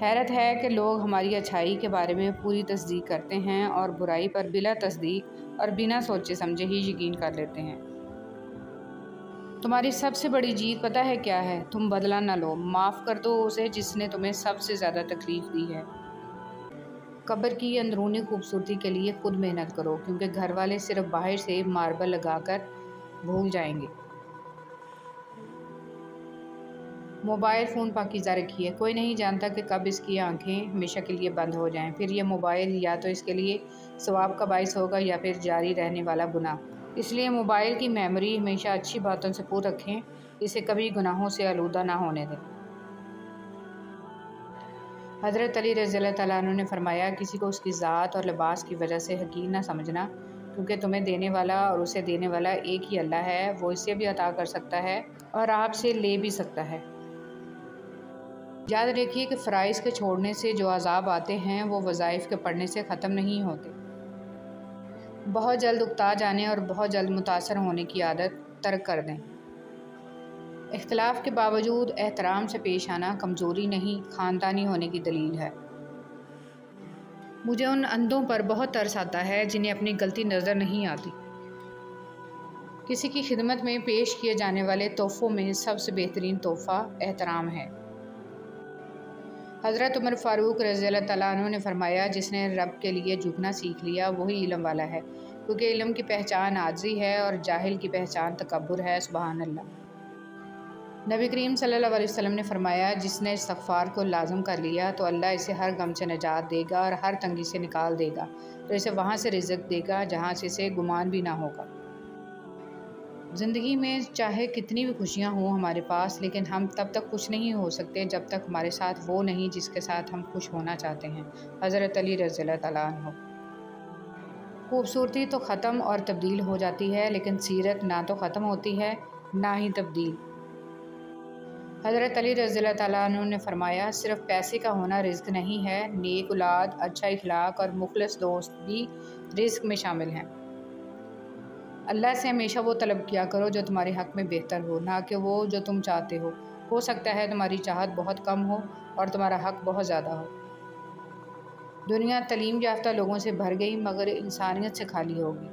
حیرت ہے کہ لوگ ہماری اچھائی کے بارے میں پوری تصدیق کرتے ہیں اور برائی پر بلا تصدیق اور بنا سوچے سمجھے ہی یقین کر لیتے ہیں۔ تمہاری سب سے بڑی جیت پتہ ہے کیا ہے؟ تم بدلہ نہ لو، معاف کر دو اسے جس نے تمہیں سب سے زیادہ تکلیف دی ہے۔ قبر کی اندرونی خوبصورتی کے لیے خود محنت کرو، کیونکہ گھر والے صرف باہر سے ماربل لگا کر بھول جائیں گے۔ موبائل فون پاکیزہ رکھیے، کوئی نہیں جانتا کہ کب اس کی آنکھیں ہمیشہ کے لیے بند ہو جائیں، پھر یہ موبائل یا تو اس کے لیے ثواب کا باعث ہوگا یا پھر جاری رہنے والا گناہ۔ اس لیے موبائل کی میموری ہمیشہ اچھی باتوں سے پر رکھیں، اسے کبھی گناہوں سے آلودہ نہ ہونے دیں۔ حضرت علی رضی اللہ تعالیٰ عنہ نے فرمایا، کسی کو اس کی ذات اور لباس کی وجہ سے حقیر نہ سمجھنا، کیونکہ تمہیں دینے والا اور اسے دینے والا ایک ہی اللہ ہے، وہ اسے بھی عطا کر سکتا ہے اور آپ سے لے بھی سکتا ہے۔ یاد رکھیے کہ فرائض کے چھوڑنے سے جو عذاب آتے ہیں وہ وظائف کے پڑھنے سے ختم نہیں ہوتے۔ بہت جلد اکتا جانے اور بہت جلد متاثر ہونے کی عادت ترک کر دیں۔ اختلاف کے باوجود احترام سے پیش آنا کمزوری نہیں، خاندانی ہونے کی دلیل ہے۔ مجھے ان اندھوں پر بہت ترس آتا ہے جنہیں اپنی غلطی نظر نہیں آتی۔ کسی کی خدمت میں پیش کیے جانے والے تحفوں میں سب سے بہترین تحفہ احترام ہے۔ حضرت عمر فاروق رضی اللہ تعالیٰ عنہ نے فرمایا، جس نے رب کے لیے جھکنا سیکھ لیا وہی علم والا ہے، کیونکہ علم کی پہچان عاجزی ہے اور جاہل کی پہچان تکبر ہے۔ سبحان اللہ۔ نبی کریم صلی اللہ علیہ وسلم نے فرمایا، جس نے استغفار کو لازم کر لیا تو اللہ اسے ہر غم سے نجات دے گا اور ہر تنگی سے نکال دے گا، تو اسے وہاں سے رزق دے گا جہاں سے اسے گمان بھی نہ ہوگا۔ زندگی میں چاہے کتنی بھی خوشیاں ہوں ہمارے پاس، لیکن ہم تب تک خوش نہیں ہو سکتے جب تک ہمارے ساتھ وہ نہیں جس کے ساتھ ہم خوش ہونا چاہتے ہیں۔ حضرت علی رضی اللہ تعالیٰ عنہ۔ خوبصورتی تو ختم اور تبدیل ہو جاتی ہے، لیکن سیرت نہ تو ختم ہوتی ہے نہ ہی تبدیل۔ حضرت علی رضی اللہ تعالیٰ عنہ نے فرمایا، صرف پیسے کا ہونا رزق نہیں ہے، نیک اولاد، اچھا اخلاق اور مخلص دوست بھی رزق میں شامل ہیں۔ اللہ سے ہمیشہ وہ طلب کیا کرو جو تمہارے حق میں بہتر ہو، نہ کہ وہ جو تم چاہتے ہو سکتا ہے تمہاری چاہت بہت کم ہو اور تمہارا حق بہت زیادہ ہو۔ دنیا تعلیم یافتہ لوگوں سے بھر گئی مگر انسانیت سے خالی ہوگی۔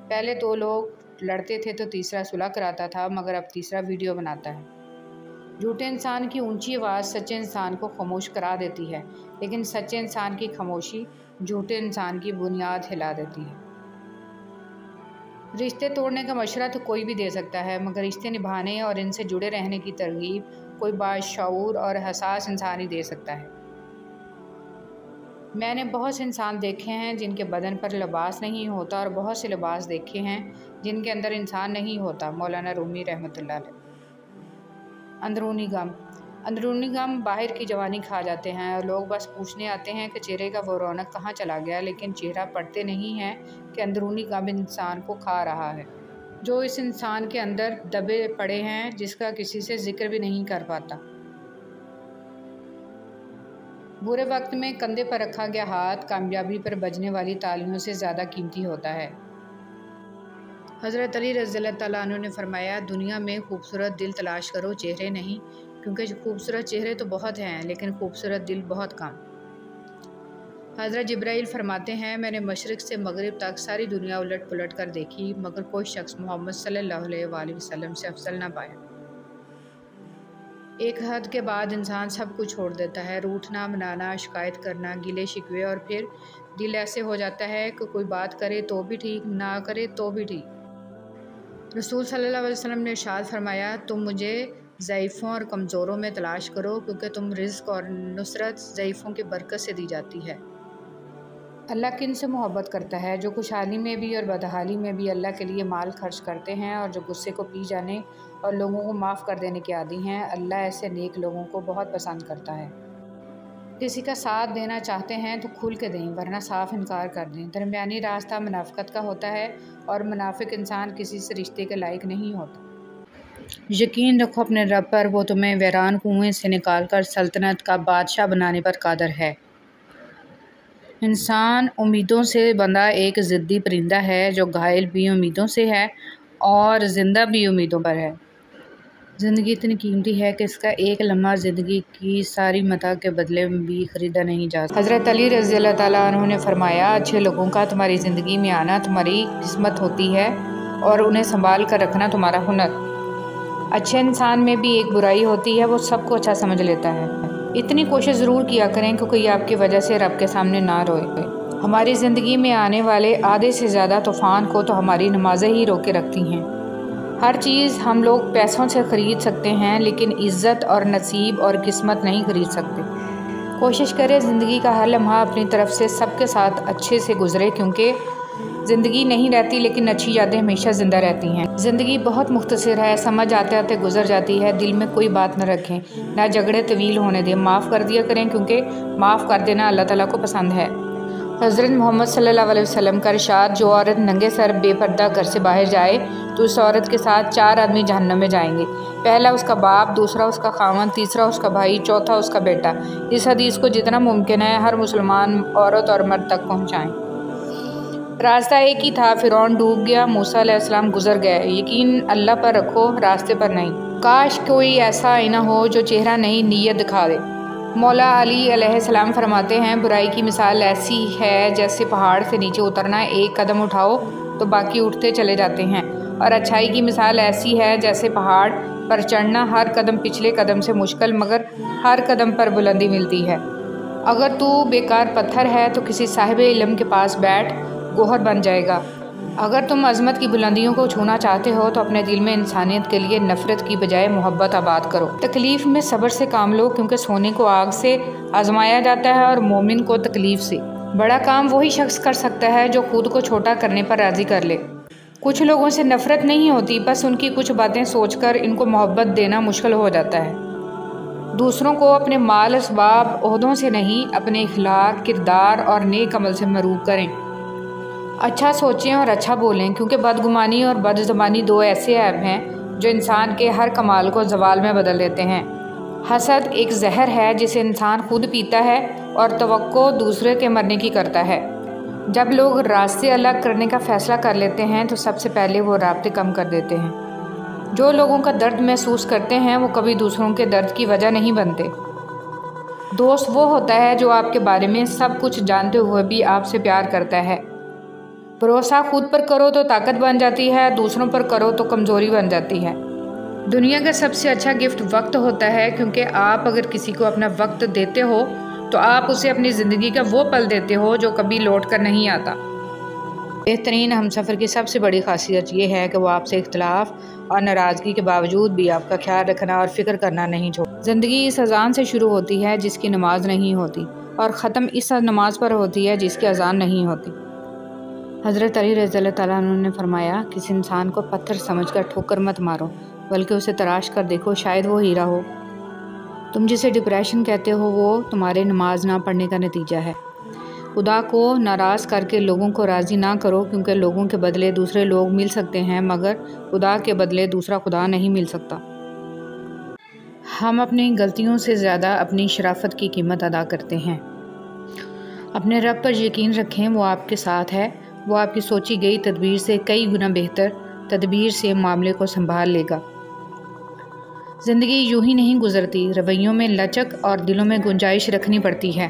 پہلے دو لوگ لڑتے تھے تو تیسرا صلح کراتا تھا، مگر اب تیسرا ویڈیو بناتا ہے۔ جھوٹے انسان کی اونچی آواز سچے انسان کو خاموش کرا دیتی ہے، لیکن سچے انسان کی خاموشی جھوٹے انسان کی بنیاد ہلا دیتی ہے۔ رشتے توڑنے کا مشورہ تو کوئی بھی دے سکتا ہے، مگر رشتے نبھانے اور ان سے جڑے رہنے کی ترغیب کوئی باشعور اور حساس انسان ہی دے سکتا ہے۔ میں نے بہت سے انسان دیکھے ہیں جن کے بدن پر لباس نہیں ہوتا اور بہت سے لباس دیکھے ہیں جن کے اندر انسان نہیں ہوتا۔ مولانا رومی رحمۃ اللہ علیہ۔ اندرونی غم باہر کی جوانی کھا جاتے ہیں اور لوگ بس پوچھنے آتے ہیں کہ چہرے کا وہ رونق کہاں چلا گیا، لیکن چہرہ پڑھتے نہیں ہیں کہ اندرونی غم انسان کو کھا رہا ہے، جو اس انسان کے اندر دبے پڑے ہیں، جس کا کسی سے ذکر بھی نہیں کر پاتا۔ برے وقت میں کندھے پر رکھا گیا ہاتھ کامیابی پر بجنے والی تالیوں سے زیادہ قیمتی ہوتا ہے۔ حضرت علی رضی اللہ تعالیٰ عنہ نے فرمایا، دنیا میں خوبصورت دل تلاش کرو، چہرے نہیں، کیونکہ خوبصورت چہرے تو بہت ہیں لیکن خوبصورت دل بہت کم۔ حضرت جبرائیل فرماتے ہیں، میں نے مشرق سے مغرب تک ساری دنیا الٹ پلٹ کر دیکھی مگر کوئی شخص محمد صلی اللہ علیہ وآلہ وسلم سے افضل نہ پایا۔ ایک حد کے بعد انسان سب کچھ چھوڑ دیتا ہے، روٹھنا، منانا، شکایت کرنا، گلے شکوے، اور پھر دل ایسے ہو جاتا ہے کہ کوئی بات کرے تو بھی ٹھیک، نہ کرے تو بھی ٹھیک۔ رسول صلی اللہ علیہ وسلم نے ارشاد فرمایا، تم مجھے ضعیفوں اور کمزوروں میں تلاش کرو، کیونکہ تم رزق اور نصرت ضعیفوں کی برکت سے دی جاتی ہے۔ اللہ کن سے محبت کرتا ہے؟ جو خوشحالی میں بھی اور بدحالی میں بھی اللہ کے لیے مال خرچ کرتے ہیں اور جو غصے کو پی جانے اور لوگوں کو معاف کر دینے کے عادی ہیں۔ اللہ ایسے نیک لوگوں کو بہت پسند کرتا ہے۔ کسی کا ساتھ دینا چاہتے ہیں تو کھل کے دیں، ورنہ صاف انکار کر دیں۔ درمیانی راستہ منافقت کا ہوتا ہے اور منافق انسان کسی سے رشتے کے لائق نہیں ہوتا۔ یقین رکھو اپنے رب پر، وہ تمہیں ویران کنویں سے نکال کر سلطنت کا بادشاہ بنانے پر قادر ہے۔ انسان امیدوں سے بندھا ایک ضدی پرندہ ہے جو گھائل بھی امیدوں سے ہے اور زندہ بھی امیدوں پر ہے۔ زندگی اتنی قیمتی ہے کہ اس کا ایک لمحہ زندگی کی ساری متاع کے بدلے میں بھی خریدا نہیں جا سکتا۔ حضرت علی رضی اللہ تعالیٰ عنہ نے فرمایا، اچھے لوگوں کا تمہاری زندگی میں آنا تمہاری قسمت ہوتی ہے اور انہیں سنبھال کر رکھنا تمہارا ہنر۔ اچھے انسان میں بھی ایک برائی ہوتی ہے، وہ سب کو اچھا سمجھ لیتا ہے۔ اتنی کوشش ضرور کیا کریں کہ کوئی آپ کی وجہ سے رب کے سامنے نہ روئے۔ ہماری زندگی میں آنے والے آدھے سے زیادہ طوفان کو تو ہماری نمازیں ہی روکے رکھتی ہیں۔ ہر چیز ہم لوگ پیسوں سے خرید سکتے ہیں، لیکن عزت اور نصیب اور قسمت نہیں خرید سکتے۔ کوشش کریں زندگی کا ہر لمحہ اپنی طرف سے سب کے ساتھ اچھے سے گزرے، کیونکہ زندگی نہیں رہتی لیکن اچھی یادیں ہمیشہ زندہ رہتی ہیں۔ زندگی بہت مختصر ہے، سمجھ آتے آتے گزر جاتی ہے۔ دل میں کوئی بات نہ رکھیں، نہ جھگڑے طویل ہونے دیں، معاف کر دیا کریں، کیونکہ معاف کر دینا اللہ تعالیٰ کو پسند ہے۔ حضرت محمد صلی اللہ علیہ وسلم کا ارشاد، جو عورت ننگے سر بے پردہ گھر سے باہر جائے تو اس عورت کے ساتھ 4 آدمی جہنم میں جائیں گے، پہلا اس کا باپ، دوسرا اس کا خاوند، تیسرا اس کا بھائی، چوتھا اس کا بیٹا۔ اس حدیث کو جتنا ممکن ہے ہر مسلمان عورت اور مرد تک پہنچائیں۔ راستہ ایک ہی تھا، فرعون ڈوب گیا، موسیٰ علیہ السلام گزر گئے، یقین اللہ پر رکھو، راستے پر نہیں۔ کاش کوئی ایسا آئینہ ہو جو چہرہ نہیں نیت دکھا دے۔ مولا علی علیہ السلام فرماتے ہیں، برائی کی مثال ایسی ہے جیسے پہاڑ سے نیچے اترنا، ایک قدم اٹھاؤ تو باقی اٹھتے چلے جاتے ہیں، اور اچھائی کی مثال ایسی ہے جیسے پہاڑ پر چڑھنا، ہر قدم پچھلے قدم سے مشکل مگر ہر قدم پر بلندی ملتی ہے۔ اگر تو بیکار پتھر ہے تو کسی صاحب علم کے پاس بیٹھ، گوہر بن جائے گا۔ اگر تم عظمت کی بلندیوں کو چھونا چاہتے ہو تو اپنے دل میں انسانیت کے لیے نفرت کی بجائے محبت آباد کرو۔ تکلیف میں صبر سے کام لو، کیونکہ سونے کو آگ سے آزمایا جاتا ہے اور مومن کو تکلیف سے۔ بڑا کام وہی شخص کر سکتا ہے جو خود کو چھوٹا کرنے پر راضی کر لے۔ کچھ لوگوں سے نفرت نہیں ہوتی، بس ان کی کچھ باتیں سوچ کر ان کو محبت دینا مشکل ہو جاتا ہے۔ دوسروں کو اپنے مال، اسباب، عہدوں سے نہیں، اپنے اخلاق، کردار اور نیک عمل سے مروب کریں۔ اچھا سوچیں اور اچھا بولیں، کیونکہ بدگمانی اور بد زبانی 2 ایسے عیب ہیں جو انسان کے ہر کمال کو زوال میں بدل دیتے ہیں۔ حسد ایک زہر ہے جسے انسان خود پیتا ہے اور توقع دوسرے کے مرنے کی کرتا ہے۔ جب لوگ راستے الگ کرنے کا فیصلہ کر لیتے ہیں تو سب سے پہلے وہ رابطے کم کر دیتے ہیں۔ جو لوگوں کا درد محسوس کرتے ہیں وہ کبھی دوسروں کے درد کی وجہ نہیں بنتے۔ دوست وہ ہوتا ہے جو آپ کے بارے میں سب کچھ جانتے ہوئے بھی آپ سے پیار کرتا ہے۔ بھروسہ خود پر کرو تو طاقت بن جاتی ہے، دوسروں پر کرو تو کمزوری بن جاتی ہے۔ دنیا کا سب سے اچھا گفٹ وقت ہوتا ہے، کیونکہ آپ اگر کسی کو اپنا وقت دیتے ہو تو آپ اسے اپنی زندگی کا وہ پل دیتے ہو جو کبھی لوٹ کر نہیں آتا۔ بہترین ہمسفر کی سب سے بڑی خاصیت یہ ہے کہ وہ آپ سے اختلاف اور ناراضگی کے باوجود بھی آپ کا خیال رکھنا اور فکر کرنا نہیں چھوڑتا۔ زندگی اس اذان سے شروع ہوتی ہے جس کی نماز نہیں ہوتی، اور ختم اس نماز پر ہوتی ہے جس کی اذان نہیں ہوتی۔ حضرت علی رضی اللہ تعالیٰ عنہ نے فرمایا، کسی انسان کو پتھر سمجھ کر ٹھوکر مت مارو، بلکہ اسے تراش کر دیکھو، شاید وہ ہیرا ہو۔ تم جسے ڈپریشن کہتے ہو وہ تمہارے نماز نہ پڑھنے کا نتیجہ ہے۔ خدا کو ناراض کر کے لوگوں کو راضی نہ کرو، کیونکہ لوگوں کے بدلے دوسرے لوگ مل سکتے ہیں مگر خدا کے بدلے دوسرا خدا نہیں مل سکتا۔ ہم اپنی غلطیوں سے زیادہ اپنی شرافت کی قیمت ادا کرتے ہیں۔ اپنے رب پر یقین رکھیں، وہ آپ کے ساتھ ہے، وہ آپ کی سوچی گئی تدبیر سے کئی گنا بہتر تدبیر سے معاملے کو سنبھال لے گا۔ زندگی یوں ہی نہیں گزرتی، رویوں میں لچک اور دلوں میں گنجائش رکھنی پڑتی ہے۔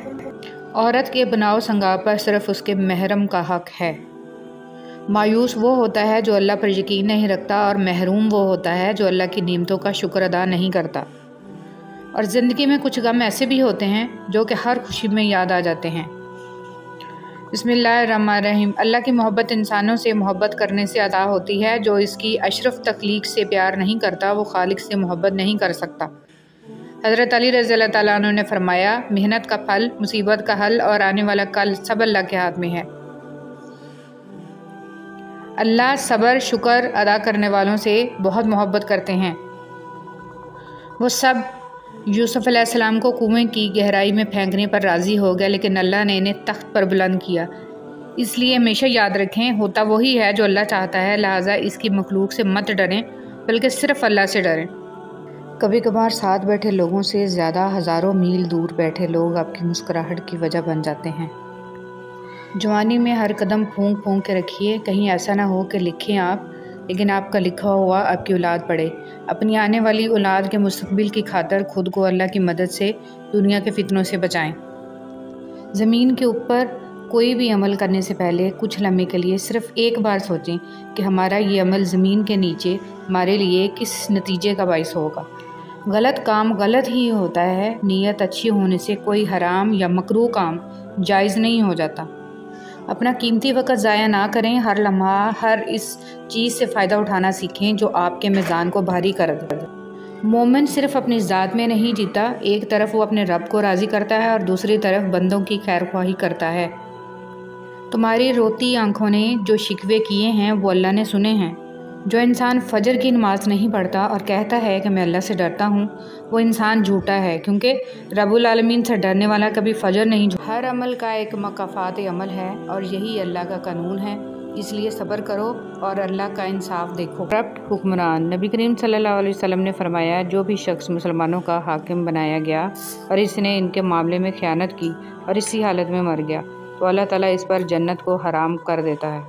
عورت کے بناؤ سنگار پر صرف اس کے محرم کا حق ہے۔ مایوس وہ ہوتا ہے جو اللہ پر یقین نہیں رکھتا، اور محروم وہ ہوتا ہے جو اللہ کی نعمتوں کا شکر ادا نہیں کرتا۔ اور زندگی میں کچھ غم ایسے بھی ہوتے ہیں جو کہ ہر خوشی میں یاد آ جاتے ہیں۔ بسم اللہ الرحمن الرحیم۔ اللہ کی محبت انسانوں سے محبت کرنے سے عطا ہوتی ہے، جو اس کی اشرف تخلیق سے پیار نہیں کرتا وہ خالق سے محبت نہیں کر سکتا۔ حضرت علی رضی اللہ تعالیٰ عنہ نے فرمایا، محنت کا پھل، مصیبت کا حل اور آنے والا کل سب اللہ کے ہاتھ میں ہے۔ اللہ صبر شکر ادا کرنے والوں سے بہت محبت کرتے ہیں۔ وہ سب یوسف علیہ السلام کو کنویں کی گہرائی میں پھینکنے پر راضی ہو گیا، لیکن اللہ نے انہیں تخت پر بلند کیا۔ اس لیے ہمیشہ یاد رکھیں، ہوتا وہی ہے جو اللہ چاہتا ہے، لہٰذا اس کی مخلوق سے مت ڈریں بلکہ صرف اللہ سے ڈریں۔ کبھی کبھار ساتھ بیٹھے لوگوں سے زیادہ ہزاروں میل دور بیٹھے لوگ آپ کی مسکراہٹ کی وجہ بن جاتے ہیں۔ جوانی میں ہر قدم پھونک پھونک کے رکھیے، کہیں ایسا نہ ہو کہ لکھیں آپ لیکن آپ کا لکھا ہوا آپ کی اولاد پڑھے۔ اپنی آنے والی اولاد کے مستقبل کی خاطر خود کو اللہ کی مدد سے دنیا کے فتنوں سے بچائیں۔ زمین کے اوپر کوئی بھی عمل کرنے سے پہلے کچھ لمحے کے لیے صرف ایک بار سوچیں کہ ہمارا یہ عمل زمین کے نیچے ہمارے لیے کس نتیجے کا باعث ہوگا۔ غلط کام غلط ہی ہوتا ہے، نیت اچھی ہونے سے کوئی حرام یا مکروہ کام جائز نہیں ہو جاتا۔ اپنا قیمتی وقت ضائع نہ کریں، ہر لمحہ ہر اس چیز سے فائدہ اٹھانا سیکھیں جو آپ کے میزان کو بھاری کر دے۔ مومن صرف اپنی ذات میں نہیں جیتا، ایک طرف وہ اپنے رب کو راضی کرتا ہے اور دوسری طرف بندوں کی خیر خواہی کرتا ہے۔ تمہاری روتی آنکھوں نے جو شکوے کیے ہیں وہ اللہ نے سنے ہیں۔ جو انسان فجر کی نماز نہیں پڑھتا اور کہتا ہے کہ میں اللہ سے ڈرتا ہوں، وہ انسان جھوٹا ہے، کیونکہ رب العالمین سے ڈرنے والا کبھی فجر نہیں جھوٹا۔ ہر عمل کا ایک مکافات عمل ہے اور یہی اللہ کا قانون ہے۔ اس لیے صبر کرو اور اللہ کا انصاف دیکھو۔ کرپٹ حکمران۔ نبی کریم صلی اللہ علیہ وسلم نے فرمایا، جو بھی شخص مسلمانوں کا حاکم بنایا گیا اور اس نے ان کے معاملے میں خیانت کی اور اسی حالت میں مر گیا تو اللہ تعالیٰ اس پر جنت کو حرام کر دیتا ہے۔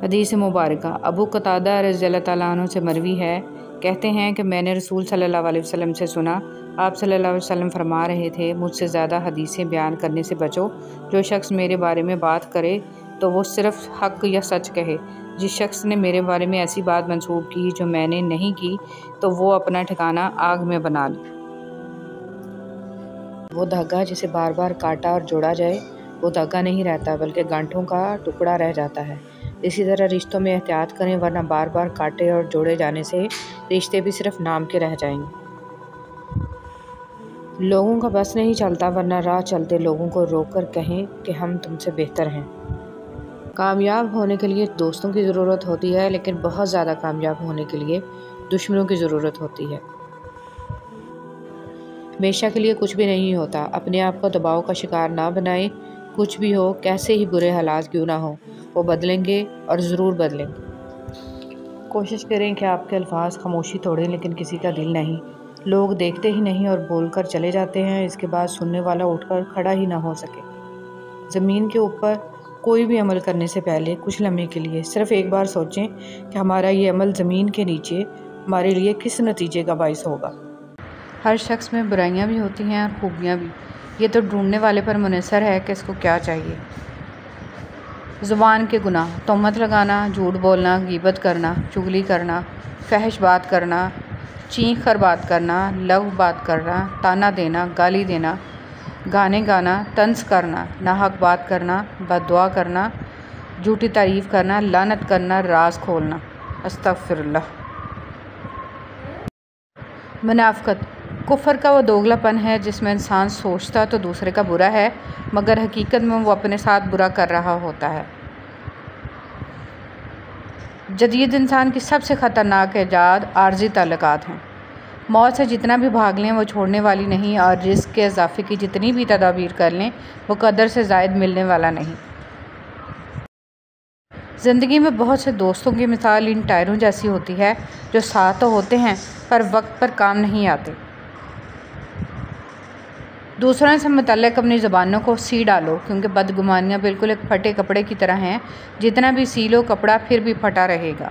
حدیث مبارکہ۔ ابو قتادہ رضی اللہ تعالیٰ عنہ سے مروی ہے، کہتے ہیں کہ میں نے رسول صلی اللہ علیہ وسلم سے سنا، آپ صلی اللہ علیہ وسلم فرما رہے تھے، مجھ سے زیادہ حدیثیں بیان کرنے سے بچو۔ جو شخص میرے بارے میں بات کرے تو وہ صرف حق یا سچ کہے۔ جس شخص نے میرے بارے میں ایسی بات منسوب کی جو میں نے نہیں کی تو وہ اپنا ٹھکانہ آگ میں بنا لے۔ وہ دھاگا جسے بار بار کاٹا اور جوڑا جائے وہ دھاگا نہیں رہتا بلکہ گانٹھوں کا ٹکڑا رہ جاتا ہے۔ اسی طرح رشتوں میں احتیاط کریں، ورنہ بار بار کاٹے اور جوڑے جانے سے رشتے بھی صرف نام کے رہ جائیں گے۔ لوگوں کا بس نہیں چلتا، ورنہ راہ چلتے لوگوں کو روک کر کہیں کہ ہم تم سے بہتر ہیں۔ کامیاب ہونے کے لیے دوستوں کی ضرورت ہوتی ہے، لیکن بہت زیادہ کامیاب ہونے کے لیے دشمنوں کی ضرورت ہوتی ہے۔ ہمیشہ کے لیے کچھ بھی نہیں ہوتا۔ اپنے آپ کو دباؤ کا شکار نہ بنائیں۔ کچھ بھی ہو، کیسے ہی برے حالات کیوں نہ ہوں، وہ بدلیں گے اور ضرور بدلیں گے۔ کوشش کریں کہ آپ کے الفاظ خاموشی توڑیں، لیکن کسی کا دل نہیں۔ لوگ دیکھتے ہی نہیں اور بول کر چلے جاتے ہیں، اس کے بعد سننے والا اٹھ کر کھڑا ہی نہ ہو سکے۔ زمین کے اوپر کوئی بھی عمل کرنے سے پہلے کچھ لمحے کے لیے صرف ایک بار سوچیں کہ ہمارا یہ عمل زمین کے نیچے ہمارے لیے کس نتیجے کا باعث ہوگا۔ ہر شخص میں برائیاں بھی ہوتی ہیں اور خوبیاں بھی، یہ تو ڈھونڈنے والے پر منحصر ہے کہ اس کو کیا چاہیے۔ زبان کے گناہ: تہمت لگانا، جھوٹ بولنا، غیبت کرنا، چغلی کرنا، فحش بات کرنا، چینخ کر بات کرنا، لغو بات کرنا، طعنہ دینا، گالی دینا، گانے گانا، طنز کرنا، ناحق بات کرنا، بد دعا کرنا، جھوٹی تعریف کرنا، لعنت کرنا، راز کھولنا۔ استغفر اللہ۔ منافقت: کفر کا وہ دوگلا پن ہے جس میں انسان سوچتا تو دوسرے کا برا ہے، مگر حقیقت میں وہ اپنے ساتھ برا کر رہا ہوتا ہے۔ جدید انسان کی سب سے خطرناک ایجاد عارضی تعلقات ہیں۔ موت سے جتنا بھی بھاگ لیں وہ چھوڑنے والی نہیں، اور رزق کے اضافے کی جتنی بھی تدابیر کر لیں وہ قدر سے زائد ملنے والا نہیں۔ زندگی میں بہت سے دوستوں کی مثال ان ٹائروں جیسی ہوتی ہے جو ساتھ تو ہوتے ہیں پر وقت پر کام نہیں آتے۔ دوسروں سے متعلق اپنی زبانوں کو سی ڈالو، کیونکہ بدگمانیاں بالکل ایک پھٹے کپڑے کی طرح ہیں، جتنا بھی سی لو کپڑا پھر بھی پھٹا رہے گا۔